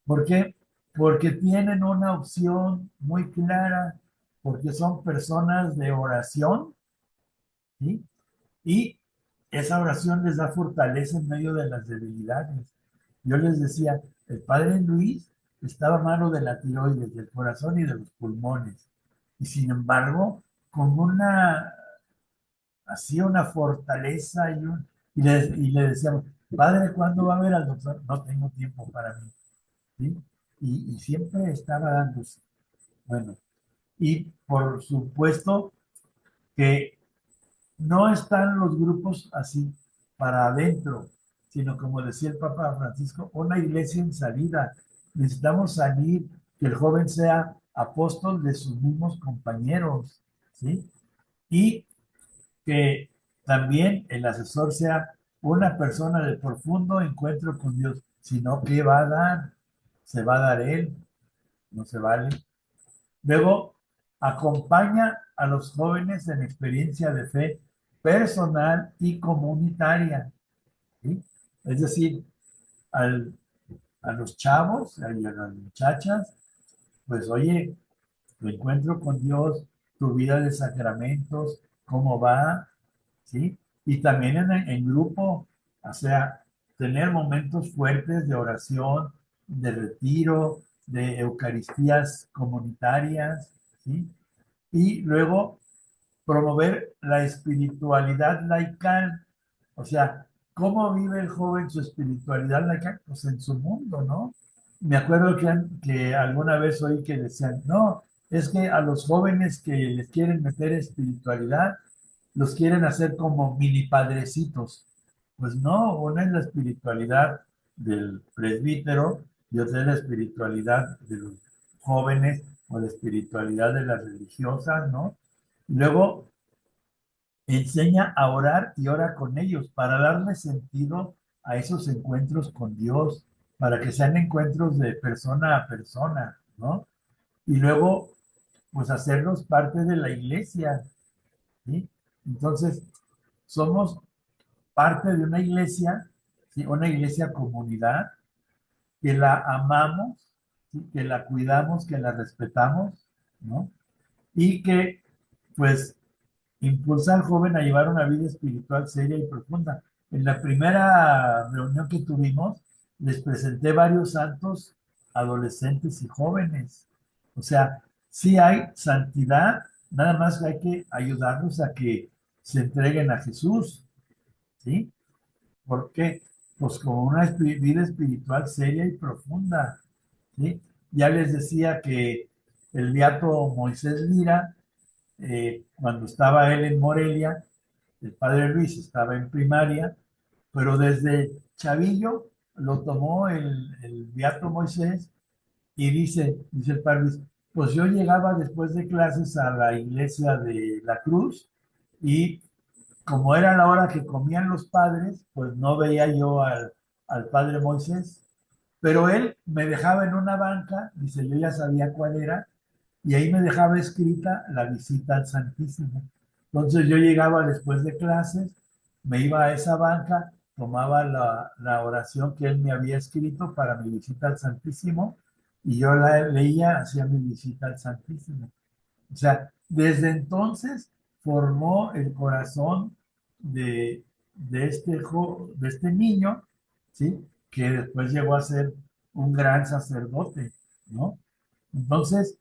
¿Por qué? Porque tienen una opción muy clara, porque son personas de oración, ¿sí? Y esa oración les da fortaleza en medio de las debilidades. Yo les decía, el padre Luis estaba malo de la tiroides, del corazón y de los pulmones. Y sin embargo, con así una fortaleza y le decíamos, padre, ¿cuándo va a ver al doctor? No tengo tiempo para mí, ¿sí? Y siempre estaba dándose. Bueno, y por supuesto que no están los grupos así para adentro, sino como decía el Papa Francisco, una iglesia en salida. Necesitamos salir, que el joven sea apóstol de sus mismos compañeros, ¿sí? Y que también el asesor sea una persona de profundo encuentro con Dios, sino que va a dar, se va a dar él, no se vale. Luego, acompaña a los jóvenes en experiencia de fe personal y comunitaria, ¿sí? Es decir, al, a los chavos y a las muchachas, pues oye, tu encuentro con Dios, tu vida de sacramentos, cómo va, ¿sí? Y también en grupo, o sea, tener momentos fuertes de oración, de retiro, de eucaristías comunitarias, ¿sí? Y luego promover la espiritualidad laical, o sea, ¿cómo vive el joven su espiritualidad laical? Pues en su mundo, ¿no? Me acuerdo que alguna vez oí que decían, no, es que a los jóvenes que les quieren meter espiritualidad, los quieren hacer como mini padrecitos. Pues no, una es la espiritualidad del presbítero y otra es la espiritualidad de los jóvenes o la espiritualidad de las religiosas, ¿no? Luego enseña a orar y ora con ellos para darle sentido a esos encuentros con Dios, para que sean encuentros de persona a persona, ¿no? Y luego, pues hacerlos parte de la iglesia, ¿sí? Entonces, somos parte de una iglesia, ¿sí? Una iglesia comunidad, que la amamos, ¿sí? Que la cuidamos, que la respetamos, ¿no? Y que, pues, impulsa al joven a llevar una vida espiritual seria y profunda. en la primera reunión que tuvimos, les presenté varios santos adolescentes y jóvenes. O sea, sí hay santidad, nada más hay que ayudarlos a que se entreguen a Jesús, ¿sí? Porque, pues como una vida espiritual seria y profunda, ¿sí? Ya les decía que el beato Moisés Lira, cuando estaba él en Morelia, el padre Luis estaba en primaria, pero desde chavillo lo tomó el beato Moisés y dice el padre Luis, pues yo llegaba después de clases a la iglesia de la Cruz y como era la hora que comían los padres, pues no veía yo al padre Moisés, pero él me dejaba en una banca, dice, yo ya sabía cuál era, y ahí me dejaba escrita la visita al Santísimo. Entonces yo llegaba después de clases, me iba a esa banca, tomaba la oración que él me había escrito para mi visita al Santísimo, y yo la leía, hacía mi visita al Santísimo. O sea, desde entonces formó el corazón de este niño, ¿sí? Que después llegó a ser un gran sacerdote, ¿no? Entonces,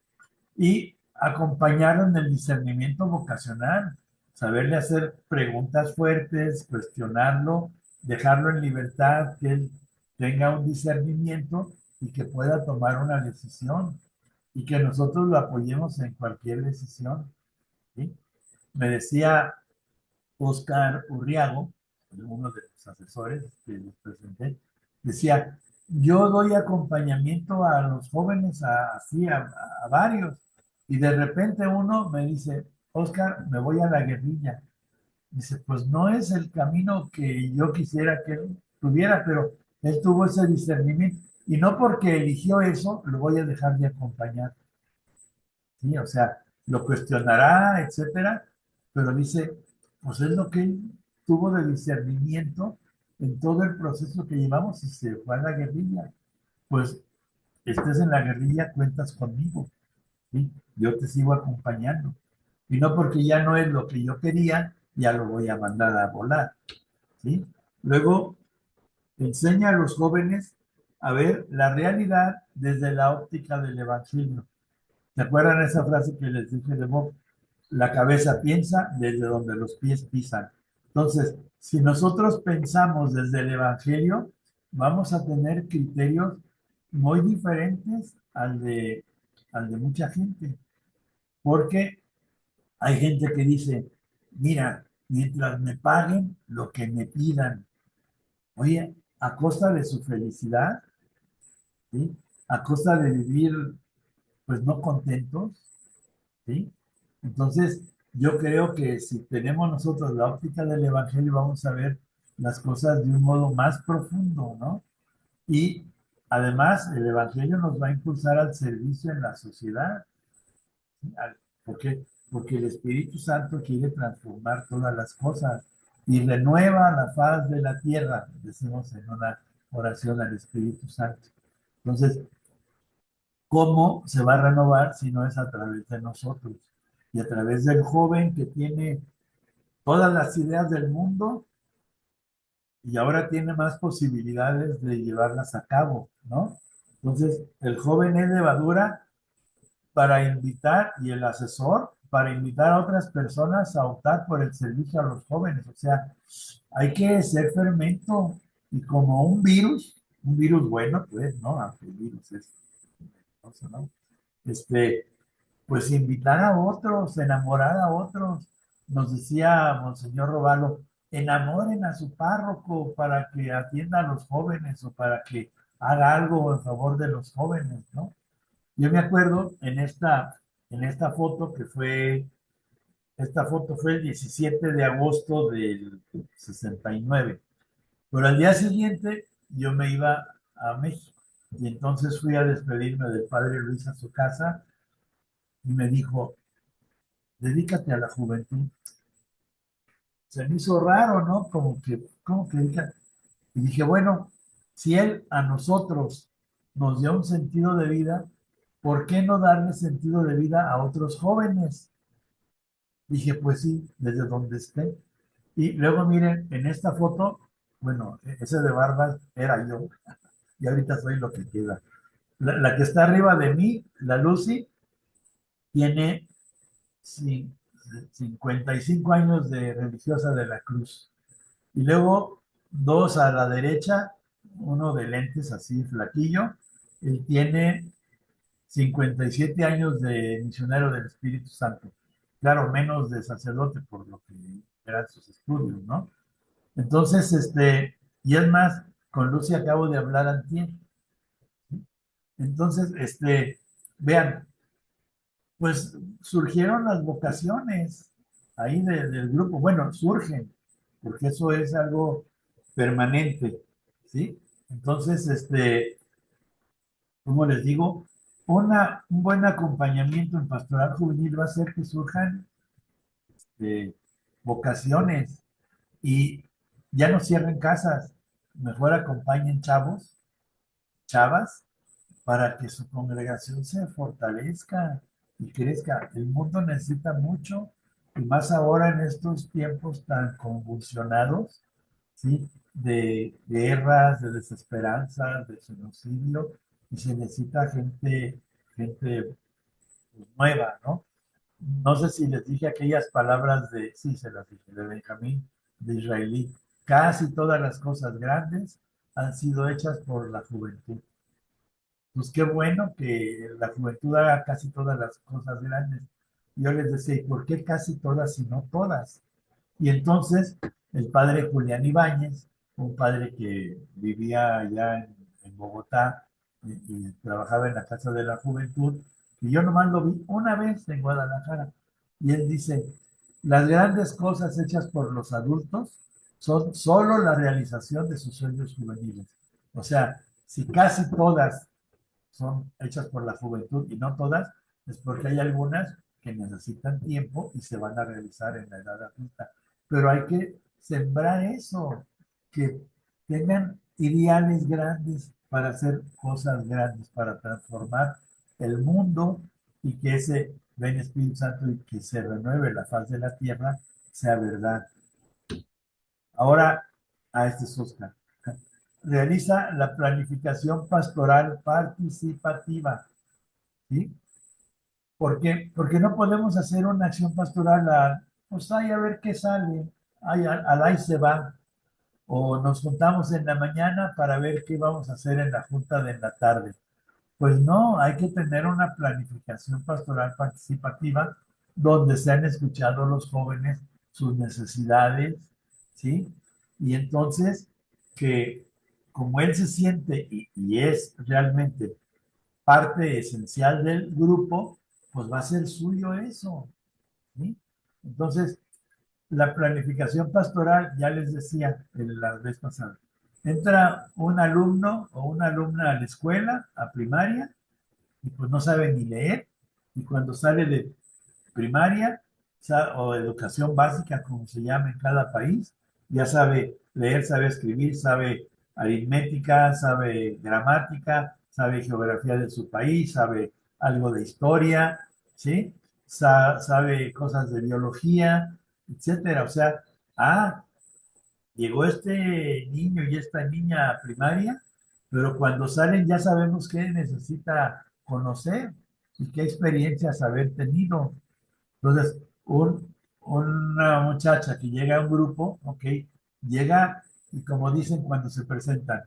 y acompañaron el discernimiento vocacional, saberle hacer preguntas fuertes, cuestionarlo, dejarlo en libertad, que él tenga un discernimiento y que pueda tomar una decisión y que nosotros lo apoyemos en cualquier decisión, ¿sí? Me decía Oscar Urriago, uno de los asesores que les presenté, decía, yo doy acompañamiento a los jóvenes, así a varios, y de repente uno me dice, Oscar, me voy a la guerrilla. Dice, pues no es el camino que yo quisiera que él tuviera, pero él tuvo ese discernimiento, y no porque eligió eso, lo voy a dejar de acompañar. ¿Sí? O sea, lo cuestionará, etcétera, pero dice, pues es lo que él tuvo de discernimiento en todo el proceso que llevamos y se fue a la guerrilla. Pues estés en la guerrilla, cuentas conmigo, ¿sí? Yo te sigo acompañando. Y no porque ya no es lo que yo quería, ya lo voy a mandar a volar, ¿sí? Luego, enseña a los jóvenes a ver la realidad desde la óptica del Evangelio. ¿Se acuerdan esa frase que les dije de Bob? La cabeza piensa desde donde los pies pisan. Entonces, si nosotros pensamos desde el Evangelio, vamos a tener criterios muy diferentes al de mucha gente. Porque hay gente que dice, mira, mientras me paguen lo que me pidan, oye, a costa de su felicidad, ¿sí? A costa de vivir, pues no contentos, ¿sí? Entonces, yo creo que si tenemos nosotros la óptica del Evangelio, vamos a ver las cosas de un modo más profundo, ¿no? Y además, el Evangelio nos va a impulsar al servicio en la sociedad. ¿Sí? ¿Por qué? Porque el Espíritu Santo quiere transformar todas las cosas y renueva la faz de la tierra, decimos en una oración al Espíritu Santo. Entonces, ¿cómo se va a renovar si no es a través de nosotros? Y a través del joven que tiene todas las ideas del mundo y ahora tiene más posibilidades de llevarlas a cabo, ¿no? Entonces, el joven es levadura para invitar y el asesor para invitar a otras personas a optar por el servicio a los jóvenes. O sea, hay que ser fermento y como un virus bueno, pues, ¿no? Aunque el virus es, ¿no? Este, pues invitar a otros, enamorar a otros. Nos decía Monseñor Robalo, enamoren a su párroco para que atienda a los jóvenes o para que haga algo en favor de los jóvenes, ¿no? Yo me acuerdo en esta foto esta foto fue el 17 de agosto del 69, pero al día siguiente yo me iba a México y entonces fui a despedirme del padre Luis a su casa y me dijo, dedícate a la juventud. Se me hizo raro, ¿no? ¿Cómo que dedícate? Y dije, bueno, si él a nosotros nos dio un sentido de vida, ¿por qué no darle sentido de vida a otros jóvenes? Dije, pues sí, desde donde esté. Y luego miren, en esta foto Bueno, ese de barbas era yo, y ahorita soy lo que queda. La que está arriba de mí, la Lucy, tiene 55 años de religiosa de la Cruz. Y luego dos a la derecha, uno de lentes así flaquillo, él tiene 57 años de misionero del Espíritu Santo. Claro, menos de sacerdote por lo que eran sus estudios, ¿no? Entonces, y es más, con Lucy acabo de hablar antier. Entonces, vean, pues surgieron las vocaciones ahí del grupo. Bueno, surgen, porque eso es algo permanente, ¿sí? Entonces, como les digo, un buen acompañamiento en pastoral juvenil va a hacer que surjan eh, vocaciones y ya no cierren casas, mejor acompañen chavos, chavas, para que su congregación se fortalezca y crezca. El mundo necesita mucho, y más ahora en estos tiempos tan convulsionados, ¿sí? De guerras, de desesperanza, de genocidio, y se necesita gente pues, nueva, ¿no? No sé si les dije aquellas palabras sí, se las dije, de Benjamín de Israelí. Casi todas las cosas grandes han sido hechas por la juventud. Pues qué bueno que la juventud haga casi todas las cosas grandes. Yo les decía, ¿y por qué casi todas y no todas? Y entonces el padre Julián Ibáñez, un padre que vivía allá en Bogotá y trabajaba en la Casa de la Juventud, y yo nomás lo vi una vez en Guadalajara, y él dice, las grandes cosas hechas por los adultos son solo la realización de sus sueños juveniles. O sea, si casi todas son hechas por la juventud y no todas, es porque hay algunas que necesitan tiempo y se van a realizar en la edad adulta. Pero hay que sembrar eso, que tengan ideales grandes para hacer cosas grandes, para transformar el mundo y que ese ven Espíritu Santo y que se renueve la faz de la tierra sea verdad. Ahora, a este es Oscar. Realiza la planificación pastoral participativa. ¿Sí? ¿Por qué? Porque no podemos hacer una acción pastoral pues ahí a ver qué sale, ahí se va. O nos juntamos en la mañana para ver qué vamos a hacer en la junta de la tarde. Pues no, hay que tener una planificación pastoral participativa donde se han escuchado los jóvenes sus necesidades, ¿sí? Y entonces que como él se siente y es realmente parte esencial del grupo, pues va a ser suyo eso, ¿sí? Entonces, la planificación pastoral, ya les decía en la vez pasada, entra un alumno o una alumna a la escuela, a primaria, y pues no sabe ni leer, y cuando sale de primaria o educación básica, como se llama en cada país, ya sabe leer, sabe escribir, sabe aritmética, sabe gramática, sabe geografía de su país, sabe algo de historia, ¿sí? Sabe cosas de biología, etcétera. O sea, llegó este niño y esta niña a primaria, pero cuando salen ya sabemos qué necesita conocer y qué experiencias haber tenido. Entonces, una muchacha que llega a un grupo, ok, llega y como dicen cuando se presentan,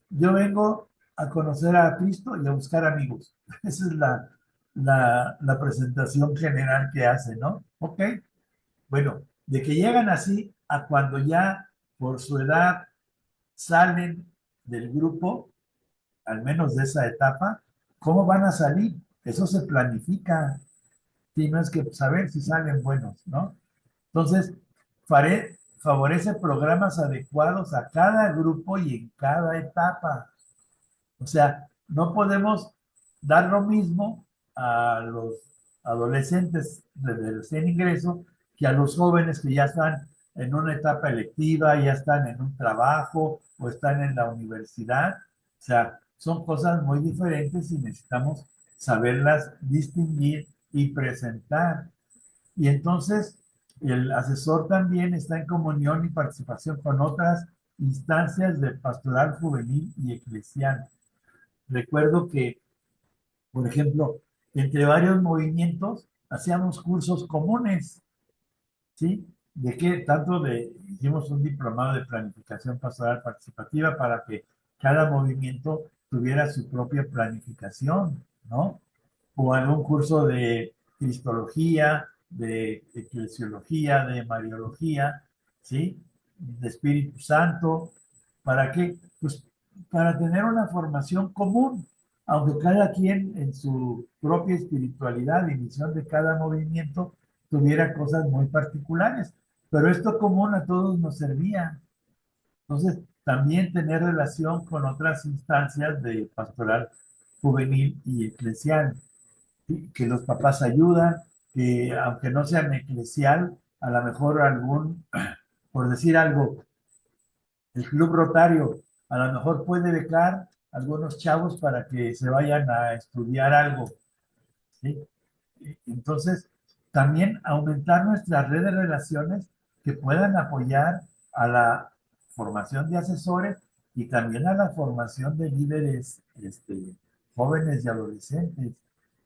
yo vengo a conocer a Cristo y a buscar amigos. Esa es la presentación general que hace, ¿no? Ok, bueno, de que llegan así a cuando ya por su edad salen del grupo, al menos de esa etapa, ¿cómo van a salir? Eso se planifica. Sí, no es que saber si salen buenos, ¿no? Entonces, favorece programas adecuados a cada grupo y en cada etapa. O sea, no podemos dar lo mismo a los adolescentes de recién ingreso que a los jóvenes que ya están en una etapa electiva, ya están en un trabajo o están en la universidad. O sea, son cosas muy diferentes y necesitamos saberlas distinguir y presentar. Y entonces el asesor también está en comunión y participación con otras instancias de pastoral juvenil y eclesial. Recuerdo que, por ejemplo, entre varios movimientos hacíamos cursos comunes, ¿sí? De que hicimos un diplomado de planificación pastoral participativa para que cada movimiento tuviera su propia planificación, ¿no? O algún curso de cristología, de eclesiología, de mariología, ¿sí? De Espíritu Santo. ¿Para qué? Pues para tener una formación común, aunque cada quien en su propia espiritualidad y misión de cada movimiento tuviera cosas muy particulares, pero esto común a todos nos servía. Entonces, también tener relación con otras instancias de pastoral juvenil y eclesial, ¿sí? Que los papás ayudan, que aunque no sean eclesial, a lo mejor por decir algo, el Club Rotario a lo mejor puede becar a algunos chavos para que se vayan a estudiar algo, ¿sí? Entonces, también aumentar nuestra red de relaciones que puedan apoyar a la formación de asesores y también a la formación de líderes jóvenes y adolescentes.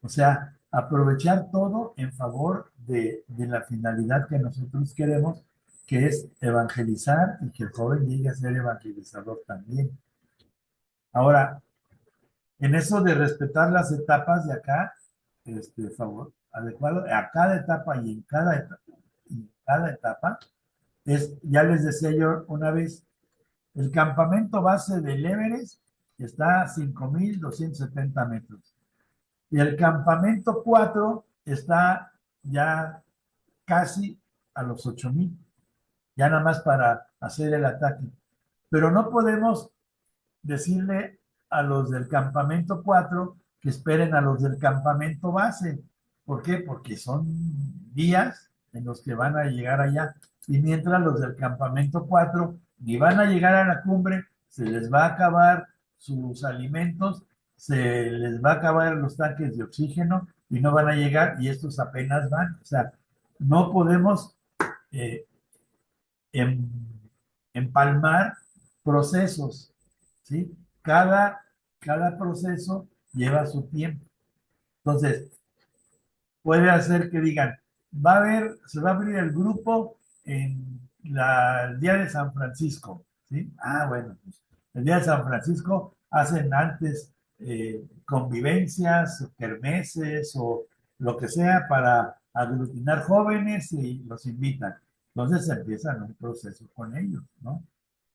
O sea, aprovechar todo en favor de la finalidad que nosotros queremos, que es evangelizar y que el joven llegue a ser evangelizador también. Ahora, en eso de respetar las etapas de acá, favor, adecuado a cada etapa y en cada etapa, ya les decía yo una vez, el campamento base del Everest está a 5,270 metros. Y el campamento 4 está ya casi a los 8,000, ya nada más para hacer el ataque. Pero no podemos decirle a los del campamento 4 que esperen a los del campamento base. ¿Por qué? Porque son días en los que van a llegar allá. Y mientras los del campamento 4 ni van a llegar a la cumbre, se les va a acabar sus alimentos, se les va a acabar los tanques de oxígeno y no van a llegar y estos apenas van. O sea, no podemos eh, em, empalmar procesos, ¿sí? Cada proceso lleva su tiempo. Entonces, puede hacer que digan, se va a abrir el grupo en el día de San Francisco, ¿sí? Ah, bueno, pues el día de San Francisco hacen antes convivencias, kermeses o lo que sea para aglutinar jóvenes y los invitan. Entonces empiezan un proceso con ellos, ¿no?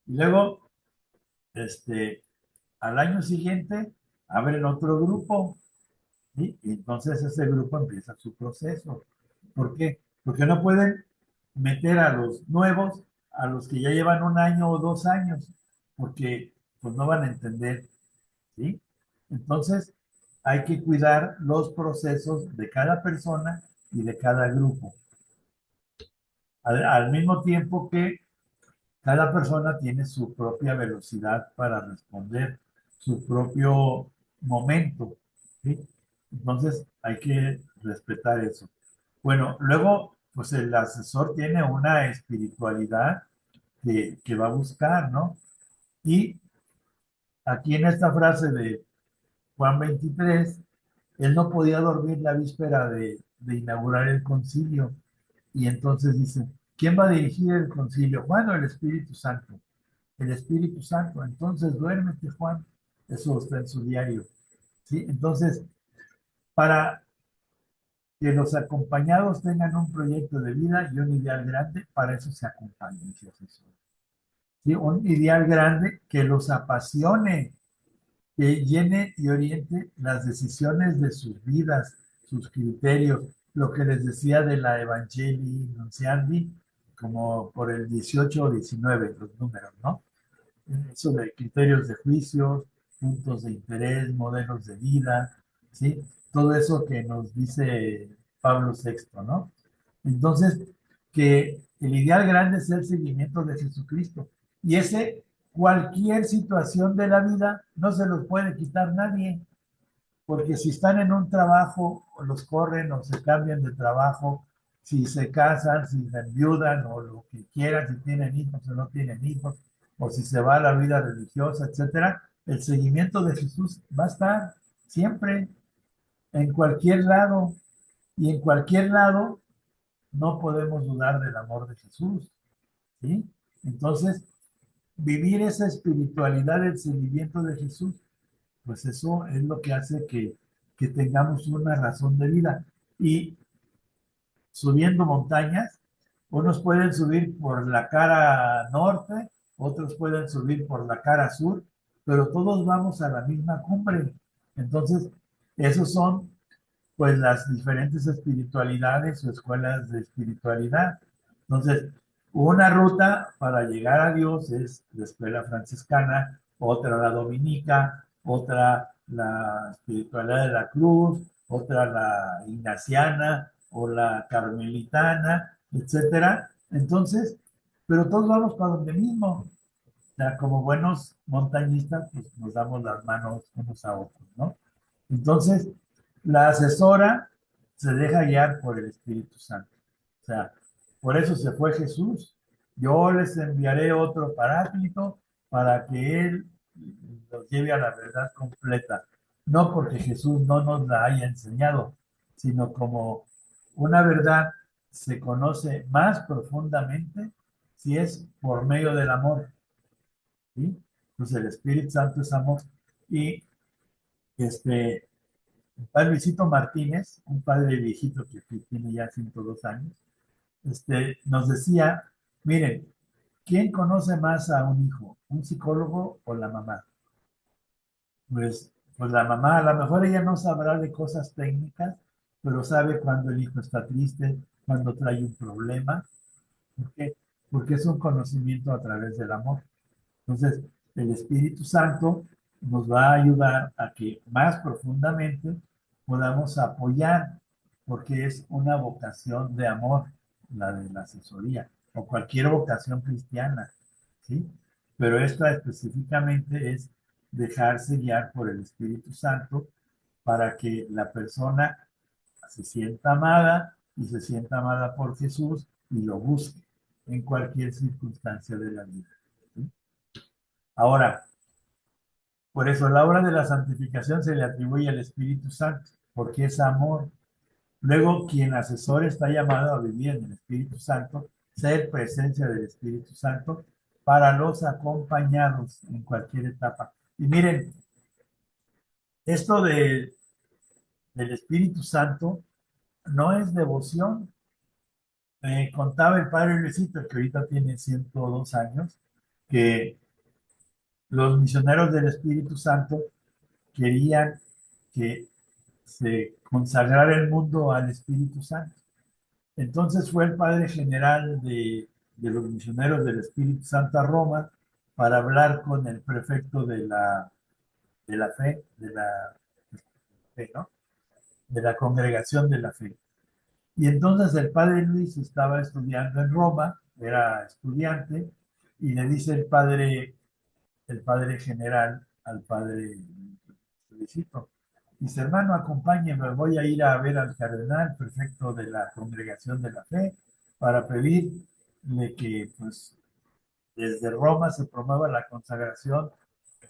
Y luego, al año siguiente, abren otro grupo, ¿sí? Y entonces ese grupo empieza su proceso. ¿Por qué? Porque no pueden meter a los nuevos, a los que ya llevan 1 año o 2 años, porque pues no van a entender, ¿sí? Entonces hay que cuidar los procesos de cada persona y de cada grupo. Al mismo tiempo que cada persona tiene su propia velocidad para responder, su propio momento, ¿sí? Entonces hay que respetar eso. Bueno, luego, pues el asesor tiene una espiritualidad que va a buscar, ¿no? Y aquí en esta frase de Juan 23, él no podía dormir la víspera de inaugurar el concilio. Y entonces dice, ¿quién va a dirigir el concilio? Bueno, el Espíritu Santo. El Espíritu Santo. Entonces, duérmete, Juan. Eso está en su diario. ¿Sí? Entonces, para que los acompañados tengan un proyecto de vida y un ideal grande, para eso se acompañan y se asesoran. ¿Sí? Un ideal grande que los apasione, que llene y oriente las decisiones de sus vidas, sus criterios, lo que les decía de la Evangelii Nunciandi, como por el 18 o 19, los números, ¿no? Eso de criterios de juicios, puntos de interés, modelos de vida, ¿sí? Todo eso que nos dice Pablo VI, ¿no? Entonces, que el ideal grande es el seguimiento de Jesucristo. Y ese, cualquier situación de la vida, no se los puede quitar nadie, porque si están en un trabajo, o los corren o se cambian de trabajo, si se casan, si se enviudan o lo que quieran, si tienen hijos o no tienen hijos, o si se va a la vida religiosa, etcétera, el seguimiento de Jesús va a estar siempre, en cualquier lado, y en cualquier lado no podemos dudar del amor de Jesús, ¿sí? Entonces, vivir esa espiritualidad del seguimiento de Jesús, pues eso es lo que hace que tengamos una razón de vida. Y subiendo montañas, unos pueden subir por la cara norte, otros pueden subir por la cara sur, pero todos vamos a la misma cumbre. Entonces, esos son pues las diferentes espiritualidades o escuelas de espiritualidad. Entonces, una ruta para llegar a Dios es la escuela franciscana, otra la dominica, otra la espiritualidad de la cruz, otra la ignaciana o la carmelitana, etcétera. Entonces, pero todos vamos para donde mismo. O sea, como buenos montañistas, pues nos damos las manos unos a otros, ¿no? Entonces, la asesora se deja guiar por el Espíritu Santo. O sea, por eso se fue Jesús. Yo les enviaré otro paráclito para que Él los lleve a la verdad completa. No porque Jesús no nos la haya enseñado, sino como una verdad se conoce más profundamente si es por medio del amor. ¿Sí? Pues el Espíritu Santo es amor. Y este, el padre Luisito Martínez, un padre viejito que tiene ya 102 años, nos decía, miren, ¿quién conoce más a un hijo? ¿Un psicólogo o la mamá? Pues la mamá, a lo mejor ella no sabrá de cosas técnicas, pero sabe cuando el hijo está triste, cuando trae un problema. ¿Por qué? Porque es un conocimiento a través del amor. Entonces, el Espíritu Santo nos va a ayudar a que más profundamente podamos apoyar, porque es una vocación de amor, la de la asesoría, o cualquier vocación cristiana, ¿sí? Pero esta específicamente es dejarse guiar por el Espíritu Santo para que la persona se sienta amada y se sienta amada por Jesús y lo busque en cualquier circunstancia de la vida, ¿sí? Ahora, por eso la obra de la santificación se le atribuye al Espíritu Santo, porque es amor. Luego, quien asesor está llamado a vivir en el Espíritu Santo, ser presencia del Espíritu Santo para los acompañados en cualquier etapa. Y miren, esto del Espíritu Santo no es devoción. Contaba el padre Luisito, que ahorita tiene 102 años, que los misioneros del Espíritu Santo querían que se consagrara el mundo al Espíritu Santo. Entonces fue el padre general de los misioneros del Espíritu Santo a Roma para hablar con el prefecto de la fe, ¿no? De la congregación de la fe. Y entonces el padre Luis estaba estudiando en Roma, era estudiante, y le dice el padre general al padre Luisito, dice, hermano, acompáñeme, voy a ir a ver al cardenal prefecto de la congregación de la fe para pedirle que pues desde Roma se promueva la consagración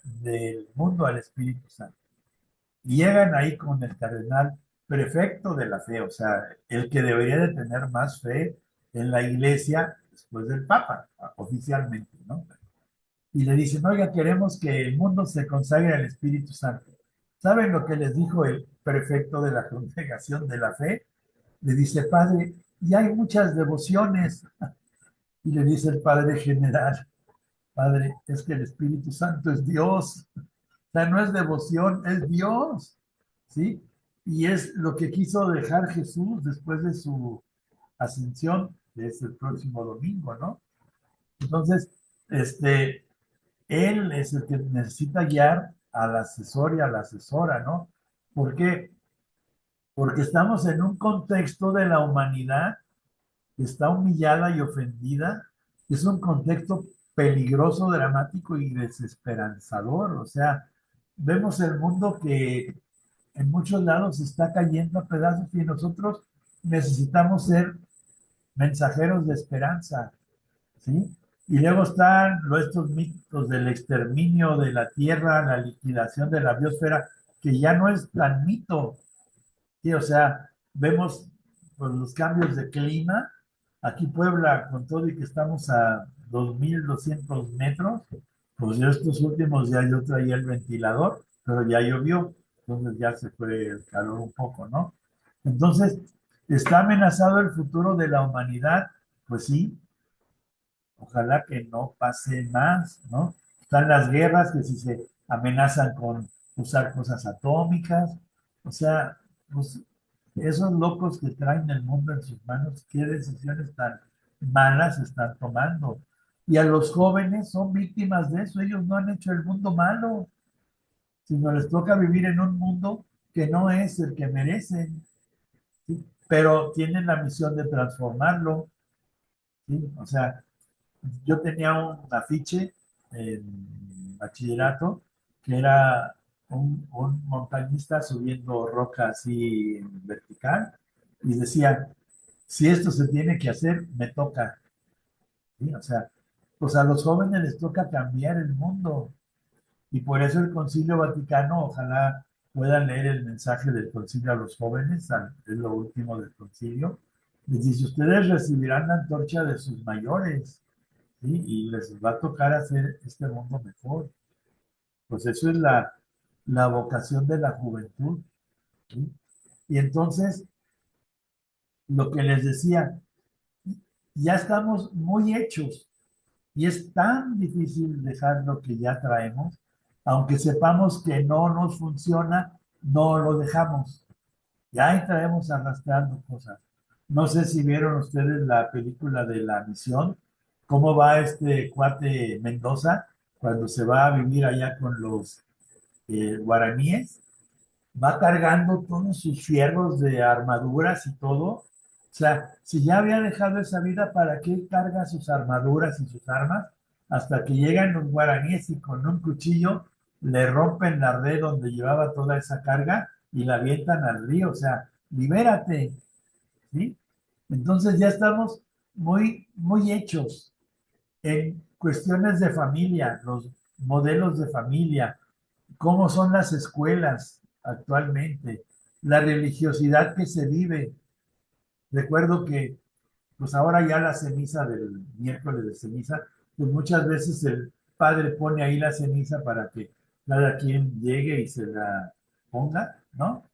del mundo al Espíritu Santo. Y llegan ahí con el cardenal prefecto de la fe, o sea, el que debería de tener más fe en la iglesia después del Papa, oficialmente, ¿no? Y le dicen, oiga, queremos que el mundo se consagre al Espíritu Santo. ¿Saben lo que les dijo el prefecto de la congregación de la fe? Le dice, padre, y hay muchas devociones. Y le dice el padre general, padre, es que el Espíritu Santo es Dios. O sea, no es devoción, es Dios. ¿Sí? Y es lo que quiso dejar Jesús después de su ascensión, que es el próximo domingo, ¿no? Entonces, él es el que necesita guiar al asesor y a la asesora, ¿no? ¿Por qué? Porque estamos en un contexto de la humanidad que está humillada y ofendida, que es un contexto peligroso, dramático y desesperanzador. O sea, vemos el mundo que en muchos lados está cayendo a pedazos y nosotros necesitamos ser mensajeros de esperanza, ¿sí? Y luego están estos mitos del exterminio de la tierra, la liquidación de la biosfera, que ya no es tan mito. Sí, o sea, vemos pues, los cambios de clima. Aquí Puebla, con todo y que estamos a 2.200 metros, pues yo estos últimos días yo traía el ventilador, pero ya llovió, entonces ya se fue el calor un poco, ¿no? Entonces, ¿está amenazado el futuro de la humanidad? Pues sí, ojalá que no pase más, ¿no? Están las guerras que si se amenazan con usar cosas atómicas, o sea, pues esos locos que traen el mundo en sus manos, qué decisiones tan malas están tomando. Y a los jóvenes son víctimas de eso, ellos no han hecho el mundo malo, sino les toca vivir en un mundo que no es el que merecen, ¿sí? Pero tienen la misión de transformarlo, ¿sí? O sea, yo tenía un afiche en bachillerato que era un montañista subiendo roca así en vertical y decía, si esto se tiene que hacer, me toca, ¿sí? O sea, pues a los jóvenes les toca cambiar el mundo y por eso el Concilio Vaticano, ojalá puedan leer el mensaje del concilio a los jóvenes, es lo último del concilio, les dice, ustedes recibirán la antorcha de sus mayores, ¿sí? Y les va a tocar hacer este mundo mejor. Pues eso es la vocación de la juventud, ¿sí? Y entonces, lo que les decía, ya estamos muy hechos y es tan difícil dejar lo que ya traemos, aunque sepamos que no nos funciona, no lo dejamos. Ya ahí traemos arrastrando cosas. No sé si vieron ustedes la película de La Misión, cómo va este cuate Mendoza cuando se va a vivir allá con los guaraníes, va cargando todos sus fierros de armaduras y todo. O sea, si ya había dejado esa vida, ¿para qué carga sus armaduras y sus armas? Hasta que llegan los guaraníes y con un cuchillo le rompen la red donde llevaba toda esa carga y la avientan al río. O sea, libérate, ¿sí? Entonces ya estamos muy, muy hechos en cuestiones de familia, los modelos de familia, cómo son las escuelas actualmente, la religiosidad que se vive. Recuerdo que, pues ahora ya la ceniza del miércoles de ceniza, pues muchas veces el padre pone ahí la ceniza para que cada quien llegue y se la ponga, ¿no?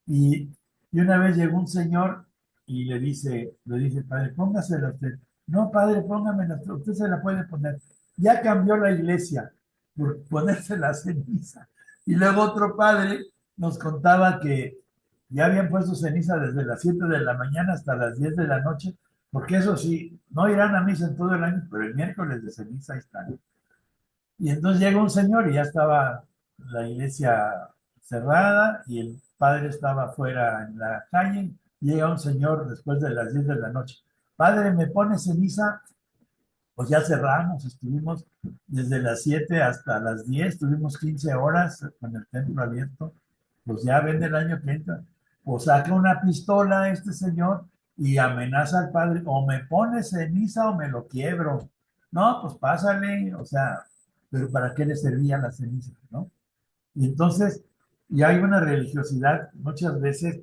Y, y una vez llegó un señor y le dice el padre, póngasela usted. No, padre, póngamela usted se la puede poner. Ya cambió la iglesia por ponerse la ceniza. Y luego otro padre nos contaba que ya habían puesto ceniza desde las 7 de la mañana hasta las 10 de la noche, porque eso sí, no irán a misa en todo el año, pero el miércoles de ceniza ahí están. Y entonces llega un señor y ya estaba la iglesia cerrada y el padre estaba afuera en la calle. Llega un señor después de las 10 de la noche. Padre, ¿me pone ceniza? Pues ya cerramos, estuvimos desde las 7 hasta las 10, tuvimos 15 horas con el templo abierto. Pues ya ven el año que entra. Pues saca una pistola este señor y amenaza al padre, o me pone ceniza o me lo quiebro. No, pues pásale, o sea, pero ¿para qué le servía la ceniza, no? Y entonces ya hay una religiosidad muchas veces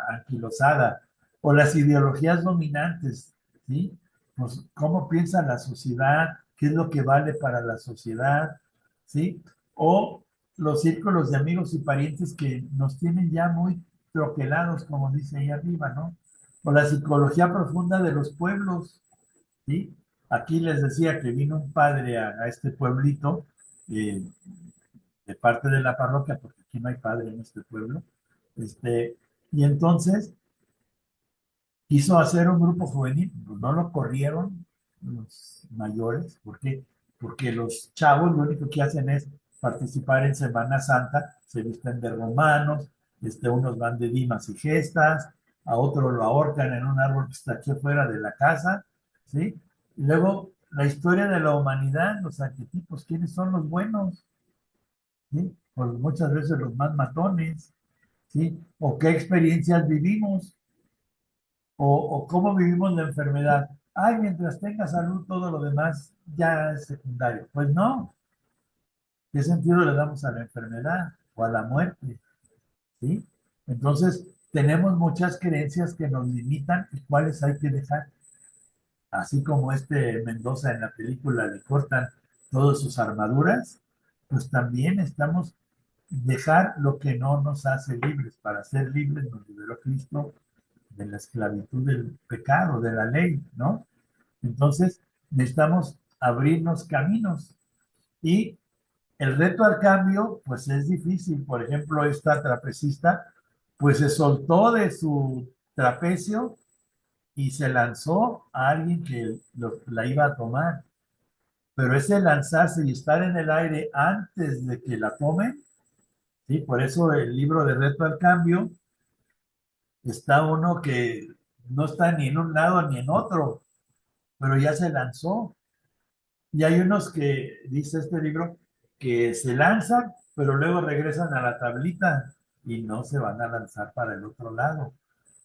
anquilosada, o las ideologías dominantes, ¿sí? Pues cómo piensa la sociedad, qué es lo que vale para la sociedad, ¿sí? O los círculos de amigos y parientes que nos tienen ya muy troquelados, como dice ahí arriba, ¿no? O la psicología profunda de los pueblos, ¿sí? Aquí les decía que vino un padre a este pueblito, eh, de parte de la parroquia, porque aquí no hay padre en este pueblo, y entonces quiso hacer un grupo juvenil, pues no lo corrieron los mayores, ¿por qué? Porque los chavos lo único que hacen es participar en Semana Santa, se visten de romanos, unos van de dimas y gestas, a otro lo ahorcan en un árbol que está aquí afuera de la casa, ¿sí? Y luego la historia de la humanidad, los arquetipos, ¿quiénes son los buenos? ¿Sí? Por muchas veces los más matones, ¿sí? O qué experiencias vivimos, o cómo vivimos la enfermedad. ay, mientras tenga salud, todo lo demás ya es secundario. Pues no, ¿qué sentido le damos a la enfermedad o a la muerte? ¿Sí? Entonces, tenemos muchas creencias que nos limitan y cuáles hay que dejar. Así como este Mendoza en la película le cortan todas sus armaduras, pues también estamos dejar lo que no nos hace libres. Para ser libres nos liberó Cristo de la esclavitud del pecado, de la ley, ¿no? Entonces, necesitamos abrirnos caminos. Y el reto al cambio, pues es difícil. Por ejemplo, esta trapecista, pues se soltó de su trapecio y se lanzó a alguien que la iba a tomar. Pero ese lanzarse y estar en el aire antes de que la tomen, ¿sí? Por eso el libro de Reto al Cambio está uno que no está ni en un lado ni en otro, pero ya se lanzó. Y hay unos que, dice este libro, que se lanzan, pero luego regresan a la tablita y no se van a lanzar para el otro lado.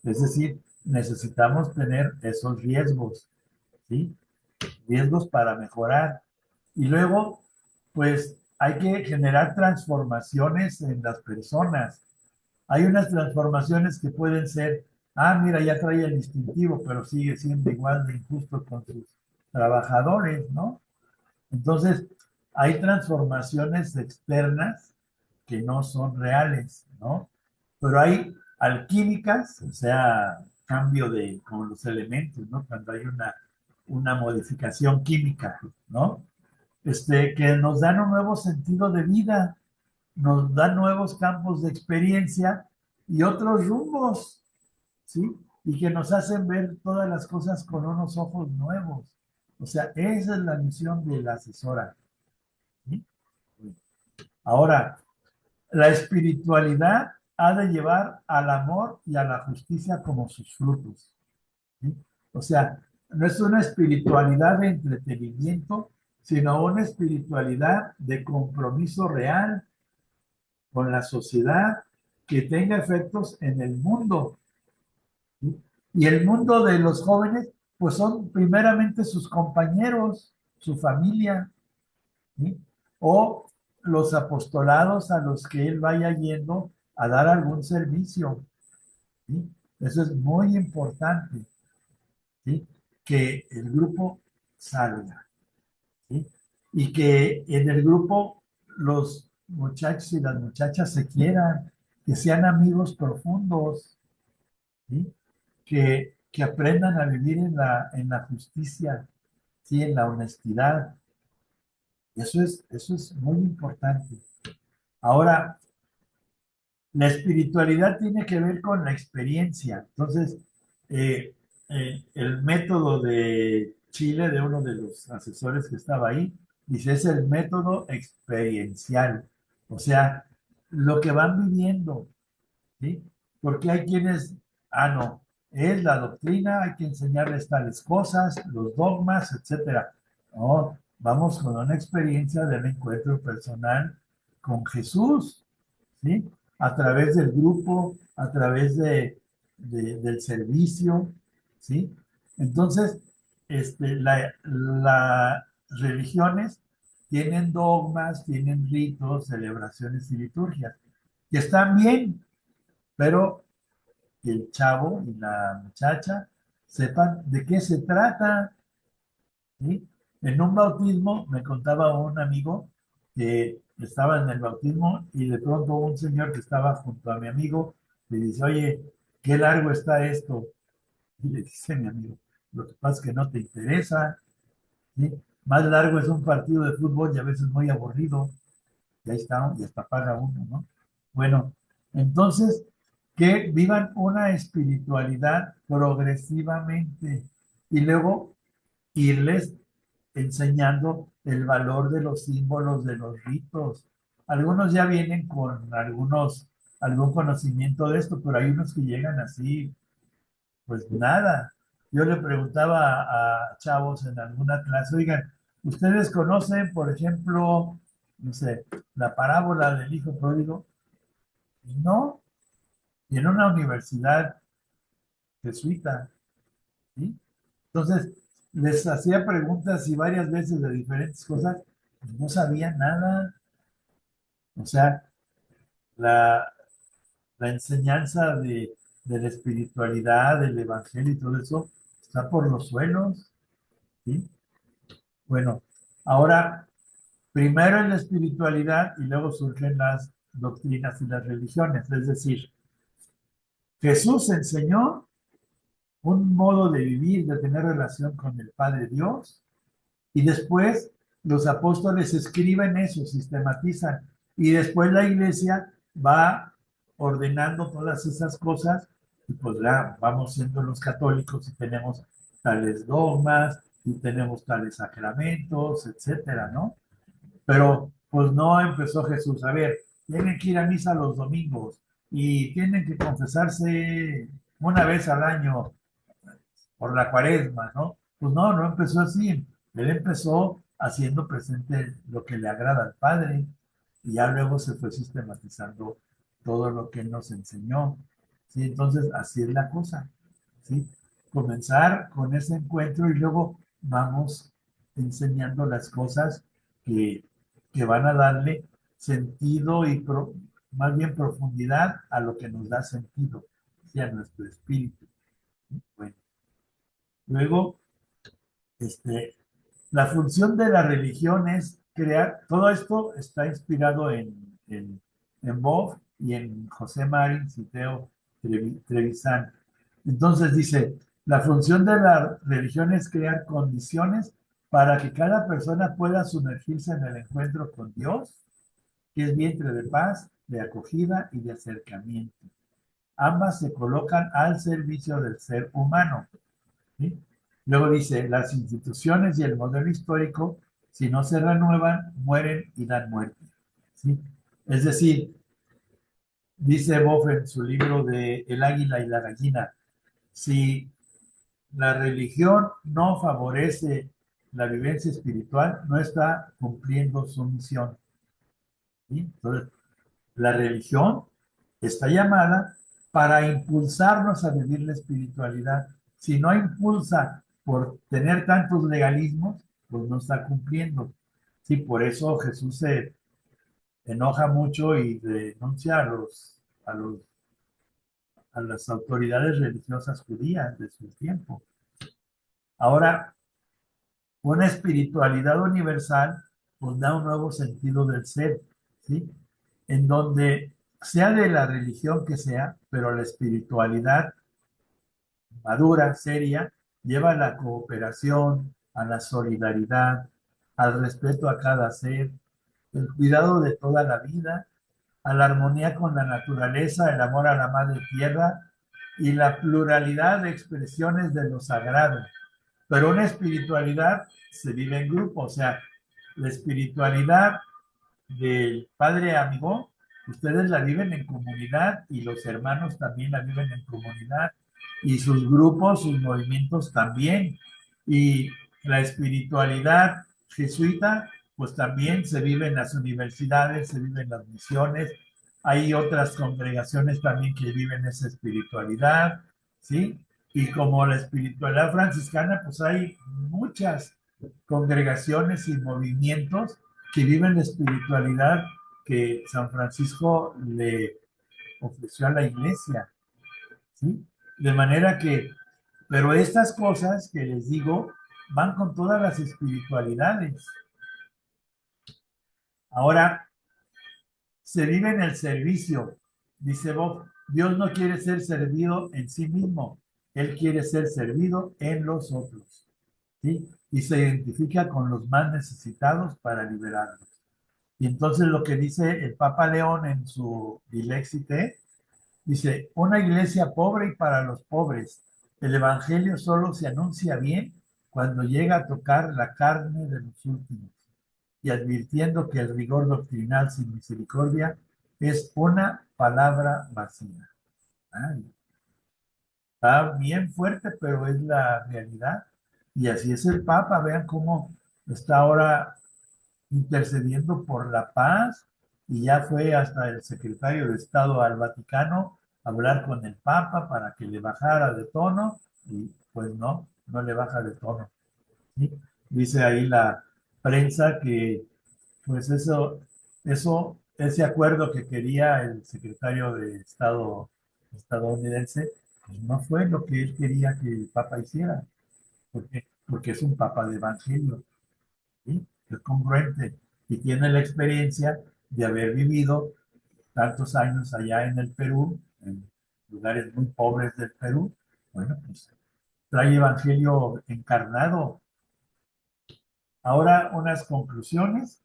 Es decir, necesitamos tener esos riesgos, ¿sí? Riesgos para mejorar. Y luego, pues hay que generar transformaciones en las personas. Hay unas transformaciones que pueden ser, ah, mira, ya trae el distintivo, pero sigue siendo igual de injusto con sus trabajadores, ¿no? Entonces, hay transformaciones externas que no son reales, ¿no? Pero hay alquímicas, o sea, cambio de, como los elementos, ¿no? Cuando hay una modificación química, ¿no? Que nos dan un nuevo sentido de vida, nos dan nuevos campos de experiencia y otros rumbos, ¿sí? Y que nos hacen ver todas las cosas con unos ojos nuevos. O sea, esa es la misión de la asesora, ¿sí? Ahora, la espiritualidad ha de llevar al amor y a la justicia como sus frutos, ¿sí? O sea, no es una espiritualidad de entretenimiento, sino una espiritualidad de compromiso real con la sociedad que tenga efectos en el mundo, ¿sí? Y el mundo de los jóvenes, pues son primeramente sus compañeros, su familia, ¿sí? O los apostolados a los que él vaya yendo a dar algún servicio, ¿sí? Eso es muy importante, ¿sí? Que el grupo salga, ¿sí? Y que en el grupo los muchachos y las muchachas se quieran, que sean amigos profundos, ¿sí? Que aprendan a vivir en la justicia, ¿sí? En la honestidad. Eso es muy importante. Ahora, la espiritualidad tiene que ver con la experiencia. Entonces, eh, el método de Chile, de uno de los asesores que estaba ahí, dice, es el método experiencial. O sea, lo que van viviendo, ¿sí? Porque hay quienes, no, es la doctrina, hay que enseñarles tales cosas, los dogmas, etcétera. No, vamos con una experiencia del encuentro personal con Jesús, ¿sí? A través del grupo, a través del servicio, ¿sí? Entonces, las religiones tienen dogmas, tienen ritos, celebraciones y liturgias, que están bien, pero que el chavo y la muchacha sepan de qué se trata, ¿sí? En un bautismo me contaba un amigo que estaba en el bautismo y de pronto un señor que estaba junto a mi amigo le dice, oye, qué largo está esto. Y le dice mi amigo, lo que pasa es que no te interesa, ¿sí? Más largo es un partido de fútbol y a veces muy aburrido. Y ahí está, y hasta paga uno, ¿no? Bueno, entonces, que vivan una espiritualidad progresivamente y luego irles enseñando el valor de los símbolos, de los ritos. Algunos ya vienen con algún conocimiento de esto, pero hay unos que llegan así, pues nada. Yo le preguntaba a chavos en alguna clase, oigan, ¿ustedes conocen, por ejemplo, no sé, la parábola del hijo pródigo? No, y en una universidad jesuita, ¿sí? Entonces, les hacía preguntas y varias veces de diferentes cosas, pues no sabía nada. O sea, la, la enseñanza de la espiritualidad, del evangelio y todo eso está por los suelos, ¿sí? Bueno, ahora, primero en la espiritualidad y luego surgen las doctrinas y las religiones. Es decir, Jesús enseñó un modo de vivir, de tener relación con el Padre Dios, y después los apóstoles escriben eso, sistematizan, y después la iglesia va ordenando todas esas cosas, y pues ya vamos siendo los católicos y tenemos tales dogmas, y tenemos tales sacramentos, etcétera, ¿no? Pero pues no empezó Jesús. A ver, tienen que ir a misa los domingos y tienen que confesarse una vez al año por la cuaresma, ¿no? Pues no, no empezó así. Él empezó haciendo presente lo que le agrada al Padre y ya luego se fue sistematizando todo lo que él nos enseñó. ¿Sí? Entonces, así es la cosa. ¿Sí? Comenzar con ese encuentro y luego vamos enseñando las cosas que, que van a darle sentido y más bien profundidad a lo que nos da sentido, ¿sí? A nuestro espíritu. Bueno, luego, este, la función de la religión es crear, todo esto está inspirado en Bob y en José Marín Citeo Trevisan. Entonces dice, la función de la religión es crear condiciones para que cada persona pueda sumergirse en el encuentro con Dios, que es vientre de paz, de acogida y de acercamiento. Ambas se colocan al servicio del ser humano. ¿Sí? Luego dice, las instituciones y el modelo histórico, si no se renuevan, mueren y dan muerte. ¿Sí? Es decir, dice Boff en su libro de El águila y la gallina, si la religión no favorece la vivencia espiritual, no está cumpliendo su misión. ¿Sí? Entonces, la religión está llamada para impulsarnos a vivir la espiritualidad. Si no impulsa por tener tantos legalismos, pues no está cumpliendo. Sí, por eso Jesús se enoja mucho y denuncia a las autoridades religiosas judías de su tiempo. Ahora, una espiritualidad universal pues da un nuevo sentido del ser, ¿sí? En donde sea de la religión que sea, pero la espiritualidad madura, seria, lleva a la cooperación, a la solidaridad, al respeto a cada ser, el cuidado de toda la vida, a la armonía con la naturaleza, el amor a la madre tierra y la pluralidad de expresiones de lo sagrado. Pero una espiritualidad se vive en grupo, o sea, la espiritualidad del Padre Amigo, ustedes la viven en comunidad y los hermanos también la viven en comunidad y sus grupos, sus movimientos también. Y la espiritualidad jesuita, pues también se vive en las universidades, se vive en las misiones. Hay otras congregaciones también que viven esa espiritualidad, ¿sí? Y como la espiritualidad franciscana, pues hay muchas congregaciones y movimientos que viven la espiritualidad que San Francisco le ofreció a la iglesia, ¿sí? De manera que, pero estas cosas que les digo van con todas las espiritualidades. Ahora, se vive en el servicio, dice Bob, Dios no quiere ser servido en sí mismo, Él quiere ser servido en los otros, ¿sí? Y se identifica con los más necesitados para liberarlos. Y entonces lo que dice el Papa León en su Dilexite, dice, una iglesia pobre y para los pobres. El Evangelio solo se anuncia bien cuando llega a tocar la carne de los últimos y advirtiendo que el rigor doctrinal sin misericordia es una palabra vacía. Ay, está bien fuerte, pero es la realidad. Y así es el Papa. Vean cómo está ahora intercediendo por la paz y ya fue hasta el secretario de Estado al Vaticano a hablar con el Papa para que le bajara de tono y pues no, no le baja de tono. ¿sí? Dice ahí la prensa que, pues ese acuerdo que quería el secretario de Estado estadounidense, pues no fue lo que él quería que el Papa hiciera. ¿Por qué? Porque es un Papa de Evangelio, ¿sí? Es congruente y tiene la experiencia de haber vivido tantos años allá en el Perú, en lugares muy pobres del Perú. Bueno, pues trae Evangelio encarnado. Ahora unas conclusiones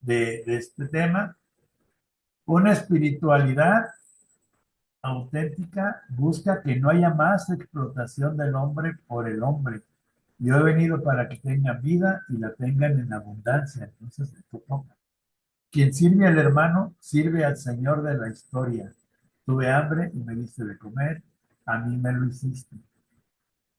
de este tema. Una espiritualidad auténtica busca que no haya más explotación del hombre por el hombre. Yo he venido para que tengan vida y la tengan en abundancia. Entonces, esto toca. Quien sirve al hermano, sirve al Señor de la historia. Tuve hambre y me diste de comer, a mí me lo hiciste.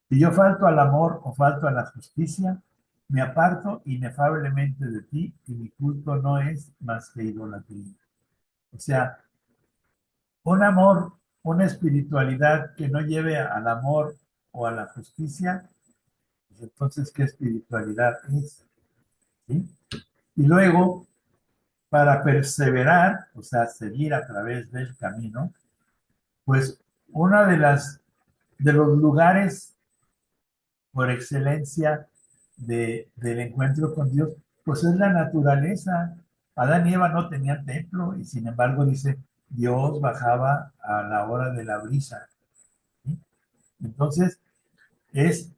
Si yo falto al amor o falto a la justicia, me aparto inefablemente de ti y mi culto no es más que idolatría. O sea, un amor, una espiritualidad que no lleve al amor o a la justicia, pues entonces, ¿qué espiritualidad es? ¿Sí? Y luego, para perseverar, o sea, seguir a través del camino, pues una de los lugares por excelencia del encuentro con Dios, pues es la naturaleza. Adán y Eva no tenían templo y sin embargo dice, Dios bajaba a la hora de la brisa, ¿sí? Entonces, es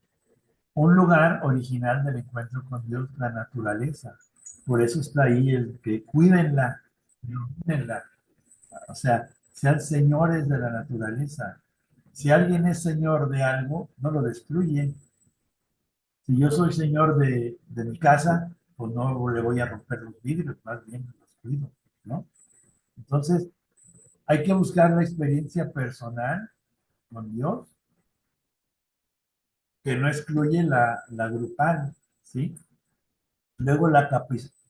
un lugar original del encuentro con Dios, la naturaleza. Por eso está ahí el que cuídenla, cuídenla. O sea, sean señores de la naturaleza. Si alguien es señor de algo, no lo destruye. Si yo soy señor de mi casa, pues no le voy a romper los vidrios, más bien los cuido, ¿no? Entonces, hay que buscar la experiencia personal con Dios, que no excluye la grupal, ¿sí? Luego la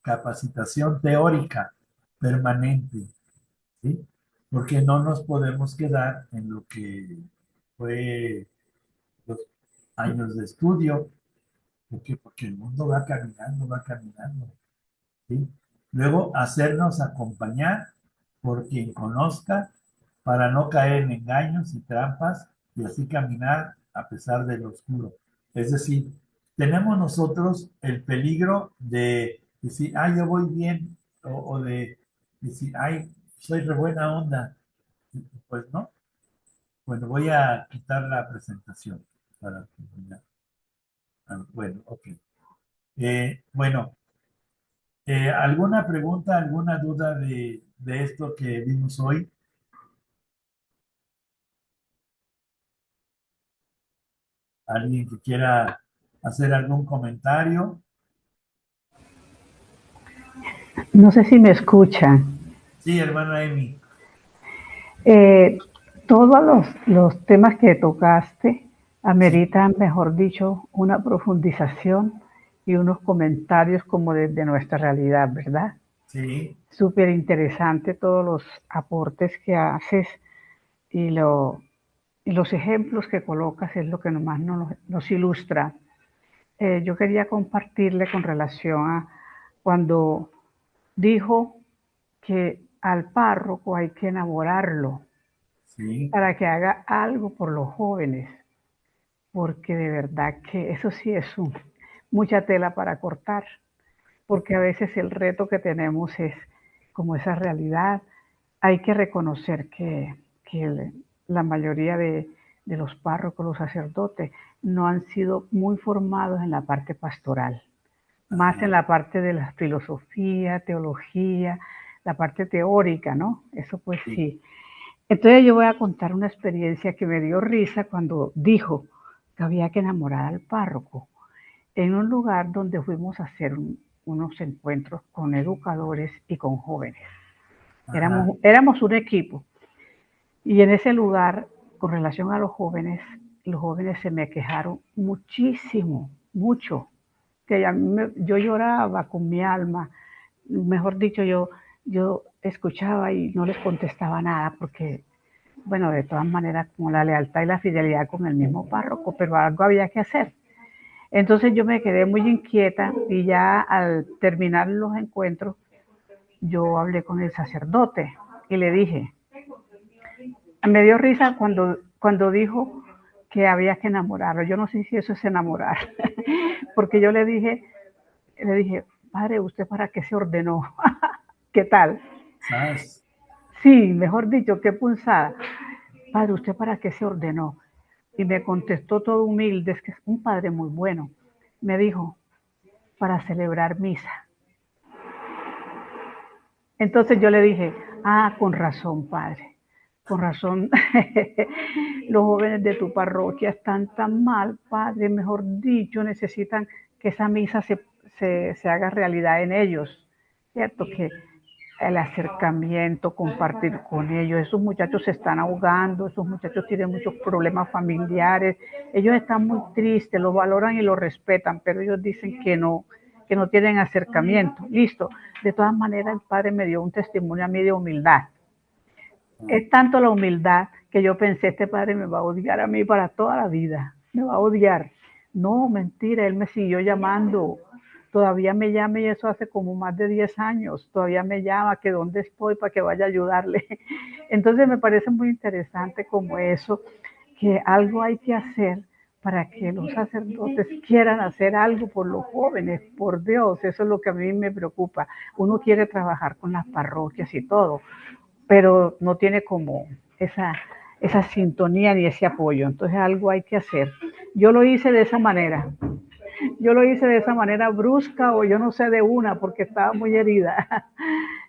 capacitación teórica permanente, ¿sí? Porque no nos podemos quedar en lo que fue los años de estudio, porque el mundo va caminando, ¿sí? Luego, hacernos acompañar por quien conozca para no caer en engaños y trampas y así caminar a pesar del oscuro. Es decir, tenemos nosotros el peligro de decir, ah, yo voy bien, o de decir, ay, soy re buena onda. Pues no. Bueno, voy a quitar la presentación para terminar. Bueno, ok. Bueno, ¿alguna pregunta, alguna duda de esto que vimos hoy? ¿Alguien que quiera hacer algún comentario? No sé si me escuchan. Sí, hermana Emi. Eh, Todos los temas que tocaste Sí, ameritan, mejor dicho, una profundización y unos comentarios como desde nuestra realidad, ¿verdad? sí, Súper interesante todos los aportes que haces y, y los ejemplos que colocas es lo que más nos ilustra. Yo quería compartirle con relación a cuando dijo que al párroco hay que enamorarlo sí, para que haga algo por los jóvenes, porque de verdad que eso sí es mucha tela para cortar, porque a veces el reto que tenemos es como esa realidad. Hay que reconocer que la mayoría de los párrocos, los sacerdotes, no han sido muy formados en la parte pastoral, más en ajá, la parte de la filosofía, teología, la parte teórica, ¿no? Eso pues sí, sí. Entonces yo voy a contar una experiencia que me dio risa cuando dijo que había que enamorar al párroco en un lugar donde fuimos a hacer unos encuentros con educadores y con jóvenes. ajá, Éramos un equipo y en ese lugar, con relación a los jóvenes se me quejaron muchísimo, mucho, que yo lloraba con mi alma, mejor dicho, yo escuchaba y no les contestaba nada porque bueno, de todas maneras, como la lealtad y la fidelidad con el mismo párroco, pero algo había que hacer. Entonces yo me quedé muy inquieta y ya al terminar los encuentros, yo hablé con el sacerdote y le dije, me dio risa cuando dijo que había que enamorarlo. Yo no sé si eso es enamorar, porque yo le dije, padre, ¿usted para qué se ordenó? ¿Qué tal? ¿Sabes? Sí, mejor dicho, qué punzada. Padre, ¿usted para qué se ordenó? Y me contestó todo humilde, es que es un padre muy bueno. Me dijo, para celebrar misa. Entonces yo le dije, ah, con razón, padre, con razón, los jóvenes de tu parroquia están tan mal, padre, mejor dicho, necesitan que esa misa se haga realidad en ellos, ¿cierto? Que el acercamiento, compartir con ellos, esos muchachos se están ahogando, esos muchachos tienen muchos problemas familiares, ellos están muy tristes, lo valoran y lo respetan, pero ellos dicen que no tienen acercamiento. Listo. De todas maneras, el padre me dio un testimonio a mí de humildad. Es tanto la humildad que yo pensé, este padre me va a odiar a mí para toda la vida, me va a odiar. No, mentira, él me siguió llamando, todavía me llama y eso hace como más de 10 años, todavía me llama que dónde estoy para que vaya a ayudarle. Entonces me parece muy interesante como eso, que algo hay que hacer para que los sacerdotes quieran hacer algo por los jóvenes, por Dios, eso es lo que a mí me preocupa. Uno quiere trabajar con las parroquias y todo, pero no tiene como esa sintonía ni ese apoyo. Entonces algo hay que hacer. Yo lo hice de esa manera. Yo lo hice de esa manera brusca o yo no sé de una porque estaba muy herida.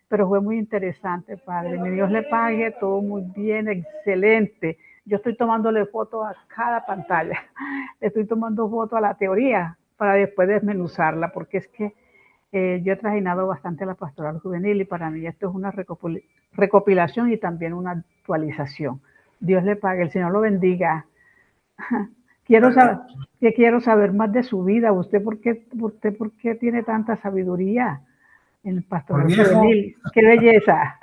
Pero fue muy interesante, padre. Mi Dios le pague, todo muy bien, excelente. Yo estoy tomándole fotos a cada pantalla. Le estoy tomando fotos a la teoría para después desmenuzarla, porque es que yo he trajinado bastante la pastoral juvenil y para mí esto es una recopilación y también una actualización. Dios le pague, el Señor lo bendiga. Quiero saber, quiero saber más de su vida. Usted por qué tiene tanta sabiduría en el Por pastoral viejo, juvenil? ¡Qué belleza!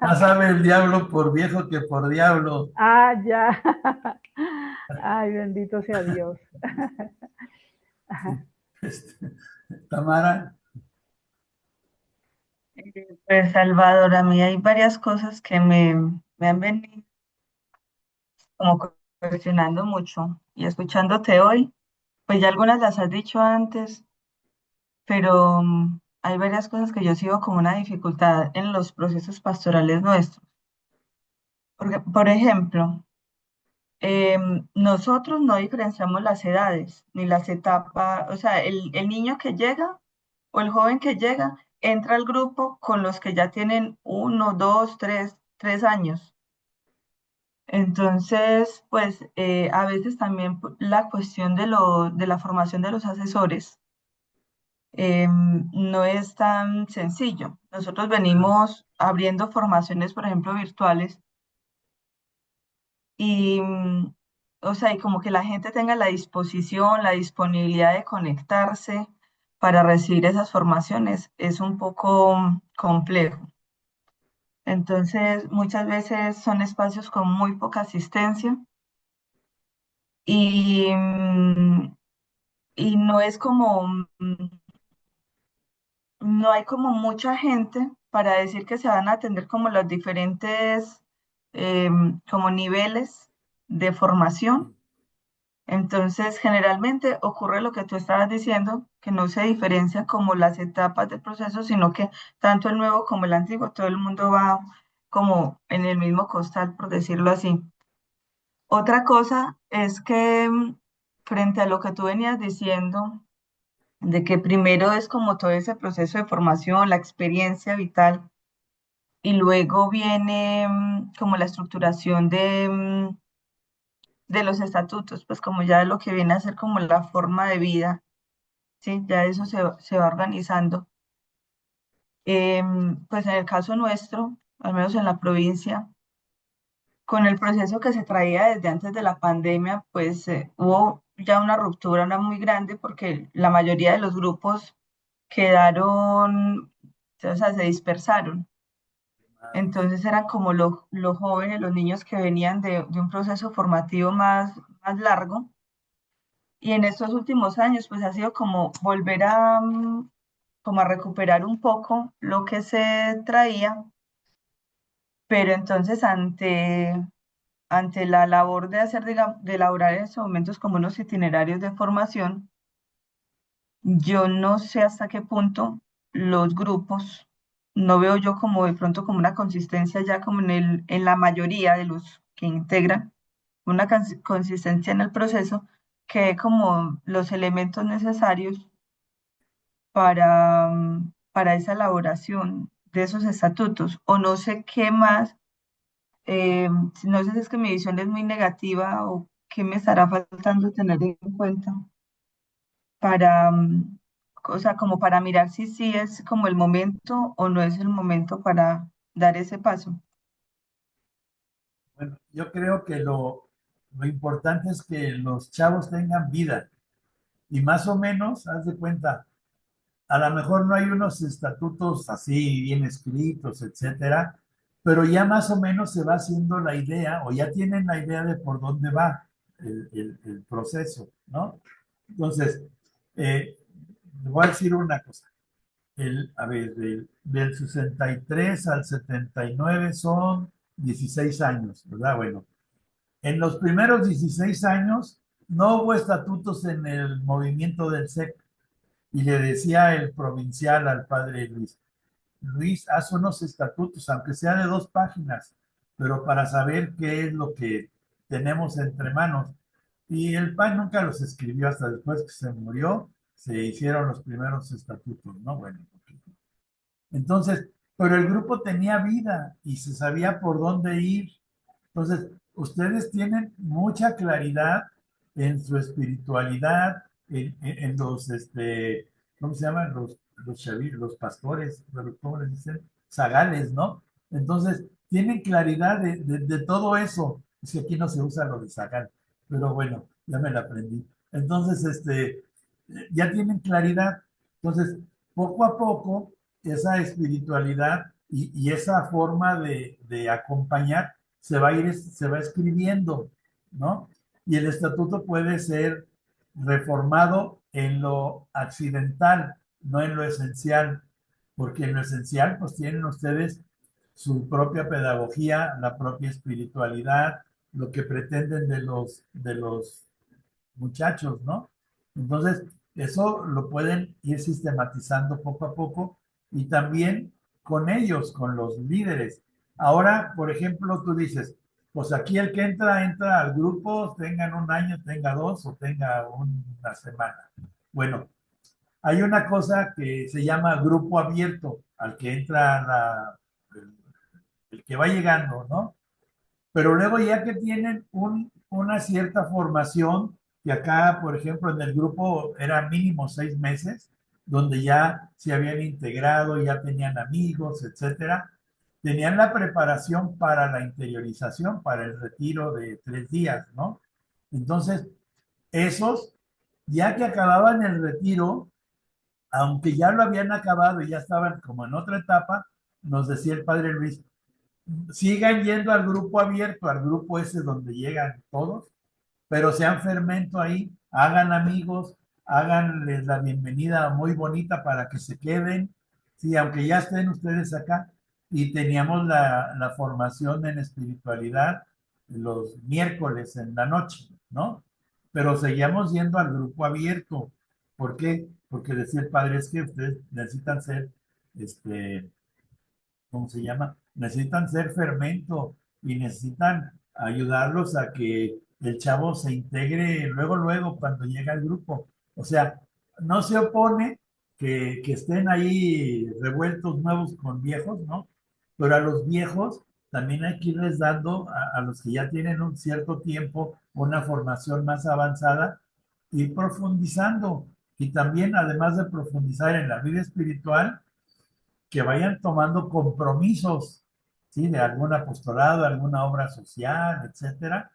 más sabe el diablo por viejo que por diablo. Ah, ya. Ay, bendito sea Dios. Este, Tamara, Pues Salvador, a mí hay varias cosas que me han venido como cuestionando mucho y escuchándote hoy, pues ya algunas las has dicho antes, pero hay varias cosas que yo sigo como una dificultad en los procesos pastorales nuestros. Porque, por ejemplo, nosotros no diferenciamos las edades ni las etapas, o sea, el niño que llega o el joven que llega entra al grupo con los que ya tienen uno, dos, tres años. Entonces, pues a veces también la cuestión de la formación de los asesores no es tan sencillo. Nosotros venimos abriendo formaciones, por ejemplo, virtuales y, o sea, y como que la gente tenga la disposición, la disponibilidad de conectarse para recibir esas formaciones es un poco complejo. Entonces, muchas veces son espacios con muy poca asistencia y, y no es como, no hay como mucha gente para decir que se van a atender como los diferentes como niveles de formación. Entonces, generalmente ocurre lo que tú estabas diciendo, que no se diferencian como las etapas del proceso, sino que tanto el nuevo como el antiguo, todo el mundo va como en el mismo costal, por decirlo así. Otra cosa es que frente a lo que tú venías diciendo, de que primero es como todo ese proceso de formación, la experiencia vital, y luego viene como la estructuración de los estatutos, pues como ya lo que viene a ser como la forma de vida, ¿sí? Ya eso se va organizando. Pues en el caso nuestro, al menos en la provincia, con el proceso que se traía desde antes de la pandemia, pues hubo ya una ruptura una muy grande porque la mayoría de los grupos quedaron, o sea, se dispersaron. Entonces eran como los jóvenes, los niños que venían de un proceso formativo más largo. Y en estos últimos años, pues ha sido como volver como a recuperar un poco lo que se traía, pero entonces ante la labor de hacer, de elaborar en estos momentos como unos itinerarios de formación, yo no sé hasta qué punto los grupos, no veo yo como de pronto como una consistencia ya como en la mayoría de los que integran, una consistencia en el proceso, que como los elementos necesarios para esa elaboración de esos estatutos, o no sé qué más, no sé si es que mi visión es muy negativa o qué me estará faltando tener en cuenta para, o sea, como para mirar si sí es como el momento o no es el momento para dar ese paso. Bueno, yo creo que lo importante es que los chavos tengan vida y más o menos, haz de cuenta, a lo mejor no hay unos estatutos así bien escritos, etcétera, pero ya más o menos se va haciendo la idea o ya tienen la idea de por dónde va el proceso, ¿no? Entonces, les voy a decir una cosa. A ver, del 63 al 79 son 16 años, ¿verdad? Bueno, en los primeros 16 años no hubo estatutos en el movimiento del SEC y le decía el provincial al padre Luis, Luis, haz unos estatutos, aunque sea de 2 páginas, pero para saber qué es lo que tenemos entre manos. Y el PAN nunca los escribió hasta después que se murió, se hicieron los primeros estatutos, ¿no? Bueno, entonces, pero el grupo tenía vida y se sabía por dónde ir. Entonces, ustedes tienen mucha claridad en su espiritualidad, en los, ¿cómo se llaman? Los pastores, ¿cómo les dicen? Zagales, ¿no? Entonces, tienen claridad de todo eso. Es que aquí no se usa lo de zagal, pero bueno, ya me la aprendí. Entonces, ya tienen claridad. Entonces, poco a poco, esa espiritualidad y esa forma de acompañar se va escribiendo, ¿no? Y el estatuto puede ser reformado en lo accidental, no en lo esencial, porque en lo esencial pues tienen ustedes su propia pedagogía, la propia espiritualidad, lo que pretenden de los muchachos, ¿no? Entonces, eso lo pueden ir sistematizando poco a poco y también con ellos, con los líderes. Ahora, por ejemplo, tú dices, pues aquí el que entra al grupo, tengan un año, tenga 2 o tenga una semana. Bueno, hay una cosa que se llama grupo abierto, al que entra el que va llegando, ¿no? Pero luego ya que tienen una cierta formación, que acá, por ejemplo, en el grupo era mínimo 6 meses, donde ya se habían integrado, ya tenían amigos, etcétera, tenían la preparación para la interiorización, para el retiro de 3 días, ¿no? Entonces, esos, ya que acababan el retiro, aunque ya lo habían acabado y ya estaban como en otra etapa, nos decía el padre Luis, sigan yendo al grupo abierto, al grupo ese donde llegan todos, pero sean fermento ahí, hagan amigos, háganles la bienvenida muy bonita para que se queden, sí, aunque ya estén ustedes acá, y teníamos la formación en espiritualidad los miércoles en la noche, ¿no? Pero seguíamos yendo al grupo abierto. ¿Por qué? Porque decía el padre, es que ustedes necesitan ser, este, ¿cómo se llama? Necesitan ser fermento y necesitan ayudarlos a que el chavo se integre luego, luego, cuando llega al grupo. O sea, no se opone que estén ahí revueltos nuevos con viejos, ¿no? Pero a los viejos también hay que irles dando, a los que ya tienen un cierto tiempo, una formación más avanzada, ir profundizando. Y también, además de profundizar en la vida espiritual, que vayan tomando compromisos, ¿sí? De algún apostolado, alguna obra social, etcétera,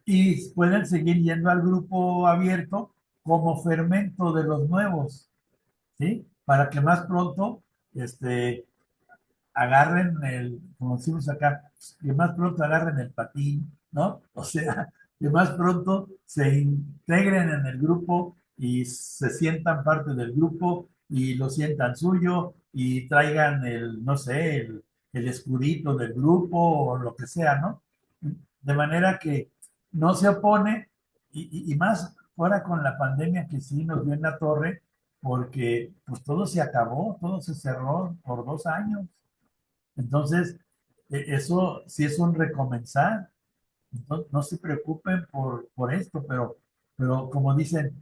y pueden seguir yendo al grupo abierto como fermento de los nuevos, ¿sí? Para que más pronto, este, agarren como decimos acá, que más pronto agarren el patín, ¿no? O sea, que más pronto se integren en el grupo y se sientan parte del grupo y lo sientan suyo y traigan no sé, el escudito del grupo o lo que sea, ¿no? De manera que no se opone y más fuera con la pandemia que sí nos dio en la torre, porque pues todo se acabó, todo se cerró por 2 años. Entonces, eso sí es un recomenzar. Entonces, no se preocupen por esto, pero como dicen,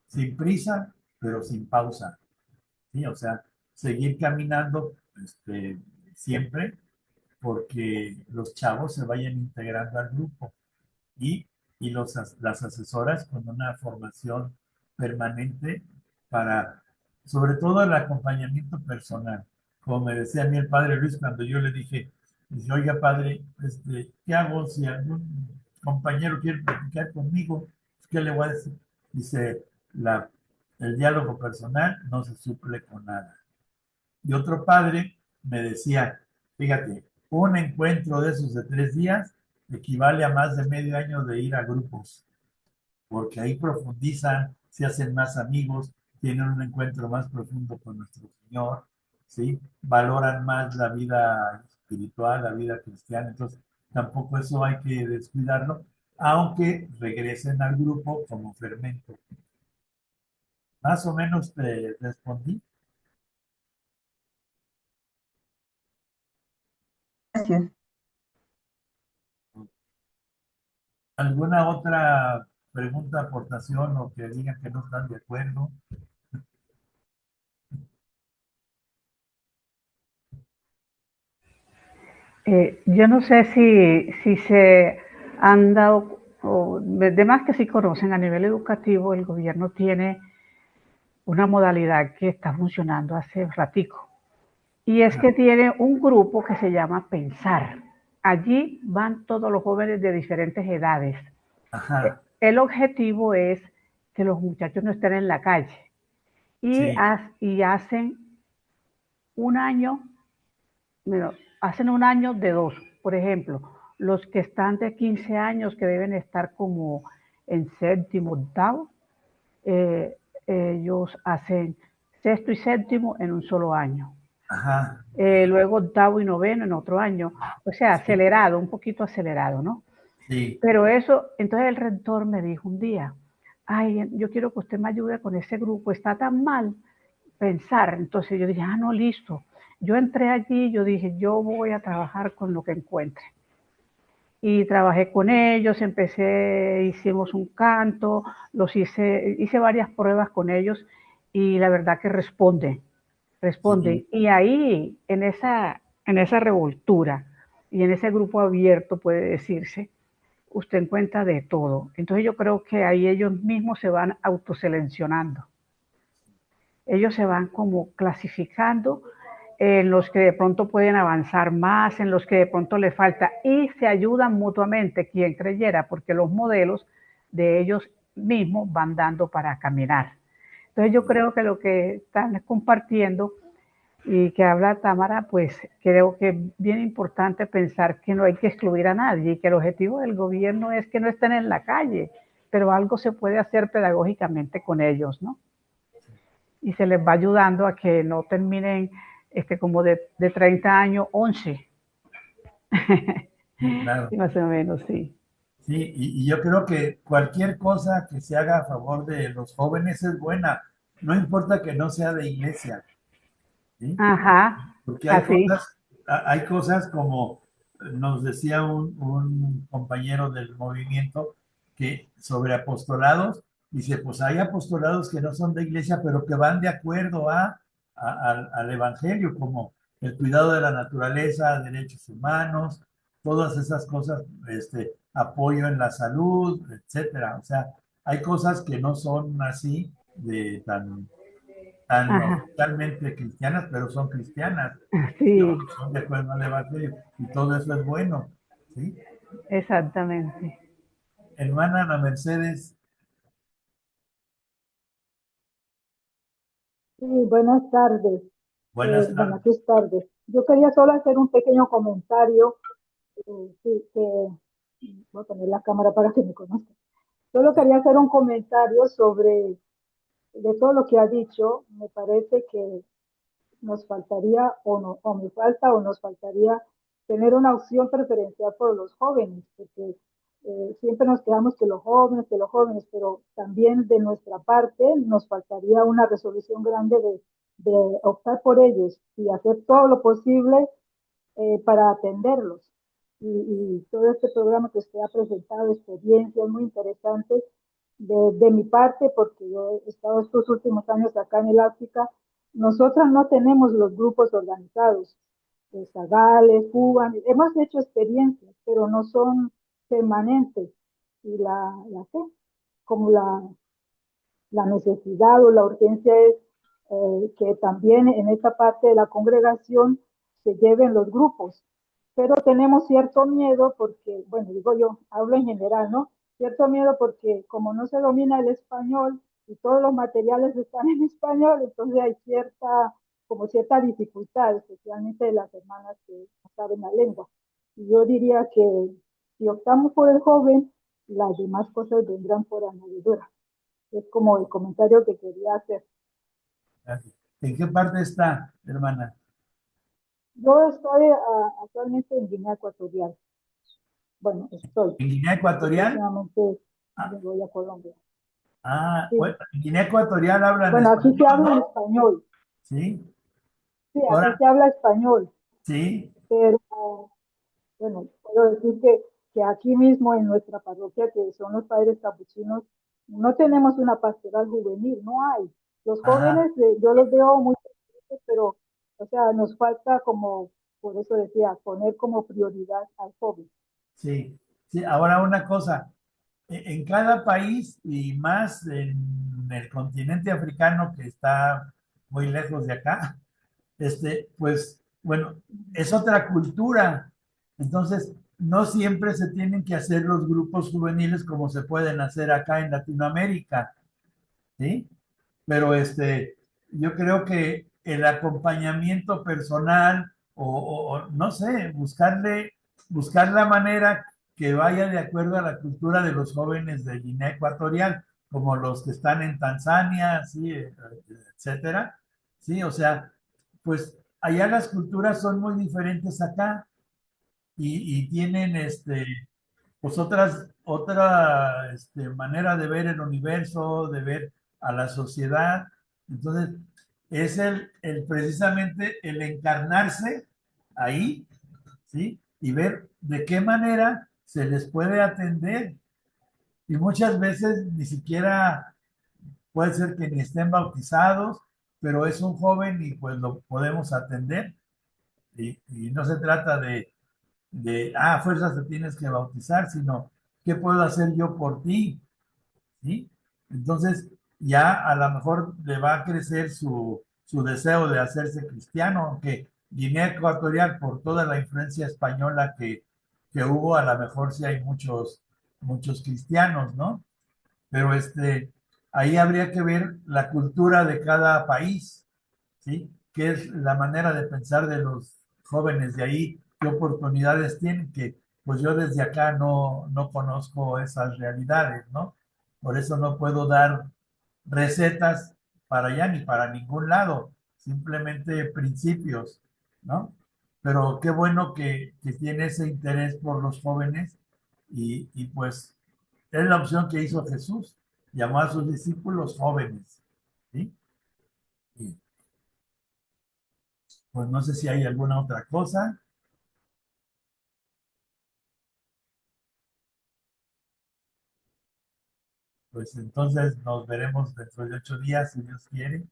sin prisa, pero sin pausa. ¿Sí? O sea, seguir caminando siempre porque los chavos se vayan integrando al grupo y, las asesoras con una formación permanente para, sobre todo, el acompañamiento personal. Como me decía a mí el padre Luis cuando yo le dije, oiga padre, ¿qué hago si algún compañero quiere platicar conmigo? ¿Qué le voy a decir? Dice, el diálogo personal no se suple con nada. Y otro padre me decía, fíjate, un encuentro de esos de 3 días equivale a más de medio año de ir a grupos, porque ahí profundizan, se hacen más amigos, tienen un encuentro más profundo con nuestro Señor, ¿sí? Valoran más la vida espiritual, la vida cristiana, entonces tampoco eso hay que descuidarlo, aunque regresen al grupo como fermento. Más o menos te respondí. Gracias. ¿Alguna otra pregunta, aportación o que digan que no están de acuerdo? Yo no sé si se han dado, o de más que sí conocen a nivel educativo, el gobierno tiene una modalidad que está funcionando hace ratico. Y es que tiene un grupo que se llama Pensar. Allí van todos los jóvenes de diferentes edades. Ajá, El objetivo es que los muchachos no estén en la calle sí, y hacen un año, bueno, hacen un año de dos. Por ejemplo, los que están de 15 años que deben estar como en séptimo, octavo, eh, ellos hacen sexto y séptimo en un solo año. ajá, Luego octavo y noveno en otro año, o sea, sí, acelerado, un poquito acelerado, ¿no? sí, Pero eso, entonces el rector me dijo un día, ay, yo quiero que usted me ayude con ese grupo, está tan mal pensar. Entonces yo dije, no, listo. Yo entré allí, yo dije, yo voy a trabajar con lo que encuentre. Y trabajé con ellos, hicimos un canto, hice varias pruebas con ellos y la verdad que responden. sí, Y ahí, en esa revoltura y en ese grupo abierto, puede decirse, usted encuentra de todo. Entonces yo creo que ahí ellos mismos se van autoseleccionando. Ellos se van como clasificando en los que de pronto pueden avanzar más, en los que de pronto le falta, y se ayudan mutuamente, quien creyera, porque los modelos de ellos mismos van dando para caminar. Entonces yo creo que lo que están compartiendo y que habla Tamara, pues creo que es bien importante pensar que no hay que excluir a nadie y que el objetivo del gobierno es que no estén en la calle, pero algo se puede hacer pedagógicamente con ellos, ¿no? Y se les va ayudando a que no terminen como de 30 años, 11. sí, claro. Más o menos, sí. Sí, y yo creo que cualquier cosa que se haga a favor de los jóvenes es buena, no importa que no sea de iglesia, ¿sí? Ajá, Porque así. hay cosas como nos decía un compañero del movimiento que sobre apostolados, dice, pues hay apostolados que no son de iglesia, pero que van de acuerdo al evangelio, como el cuidado de la naturaleza, derechos humanos, todas esas cosas, apoyo en la salud, etcétera. O sea, hay cosas que no son así de tan Ajá, oficialmente cristianas, pero son cristianas, ¿sí? sí, O son de acuerdo al Evangelio, y todo eso es bueno, ¿sí? exactamente. Hermana Ana Mercedes, Sí, buenas tardes. Buenas tardes. Buenas tardes. Yo quería solo hacer un pequeño comentario. Sí, voy a poner la cámara para que me conozcan. Solo quería hacer un comentario sobre de todo lo que ha dicho. Me parece que nos faltaría o, no, o me falta o nos faltaría tener una opción preferencial por los jóvenes, porque siempre nos quedamos que los jóvenes, pero también de nuestra parte nos faltaría una resolución grande de optar por ellos y hacer todo lo posible para atenderlos. Y todo este programa que usted ha presentado, experiencias muy interesantes de mi parte, porque yo he estado estos últimos años acá en el África, nosotras no tenemos los grupos organizados, Zagales, Cuba, hemos hecho experiencias, pero no son permanentes. Y ¿qué? Como la necesidad o la urgencia es que también en esta parte de la congregación se lleven los grupos. Pero tenemos cierto miedo porque, bueno, digo yo, hablo en general, ¿no? Cierto miedo porque como no se domina el español y todos los materiales están en español, entonces hay como cierta dificultad, especialmente de las hermanas que no saben la lengua. Y yo diría que si optamos por el joven, las demás cosas vendrán por añadidura. Es como el comentario que quería hacer. Gracias. ¿En qué parte está, hermana? Yo estoy actualmente en Guinea Ecuatorial. Bueno, estoy. ¿En Guinea Ecuatorial? Próximamente Ah, me voy a Colombia. bueno, Sí. en Guinea Ecuatorial hablan Bueno, aquí español, se habla en ¿no? español. Sí. Sí, aquí Ahora, se habla español. sí. Pero, bueno, puedo decir que aquí mismo en nuestra parroquia, que son los padres capuchinos, no tenemos una pastoral juvenil, no hay. Los Ah, jóvenes, yo los veo muy tristes, pero, o sea, nos falta como, por eso decía, poner como prioridad al joven. sí. Sí, ahora una cosa. En cada país y más en el continente africano que está muy lejos de acá, pues bueno, es otra cultura. Entonces, no siempre se tienen que hacer los grupos juveniles como se pueden hacer acá en Latinoamérica, ¿sí? Pero yo creo que el acompañamiento personal o no sé, buscar la manera que vaya de acuerdo a la cultura de los jóvenes de Guinea Ecuatorial, como los que están en Tanzania, sí, etcétera, sí, o sea, pues allá las culturas son muy diferentes acá y tienen pues otra manera de ver el universo, de ver a la sociedad. Entonces, es precisamente el encarnarse ahí, ¿sí? Y ver de qué manera se les puede atender. Y muchas veces ni siquiera puede ser que ni estén bautizados, pero es un joven y pues lo podemos atender. Y no se trata fuerzas te tienes que bautizar, sino, ¿qué puedo hacer yo por ti? ¿Sí? Entonces, ya a lo mejor le va a crecer su deseo de hacerse cristiano, aunque Guinea Ecuatorial, por toda la influencia española que hubo, a lo mejor sí hay muchos cristianos, ¿no? Pero ahí habría que ver la cultura de cada país, ¿sí? ¿Qué es la manera de pensar de los jóvenes de ahí? ¿Qué oportunidades tienen? Que pues yo desde acá no conozco esas realidades, ¿no? Por eso no puedo dar recetas para allá ni para ningún lado, simplemente principios, ¿no? Pero qué bueno que tiene ese interés por los jóvenes y pues es la opción que hizo Jesús, llamó a sus discípulos jóvenes, ¿sí? Y pues no sé si hay alguna otra cosa. Pues entonces nos veremos dentro de 8 días, si Dios quiere.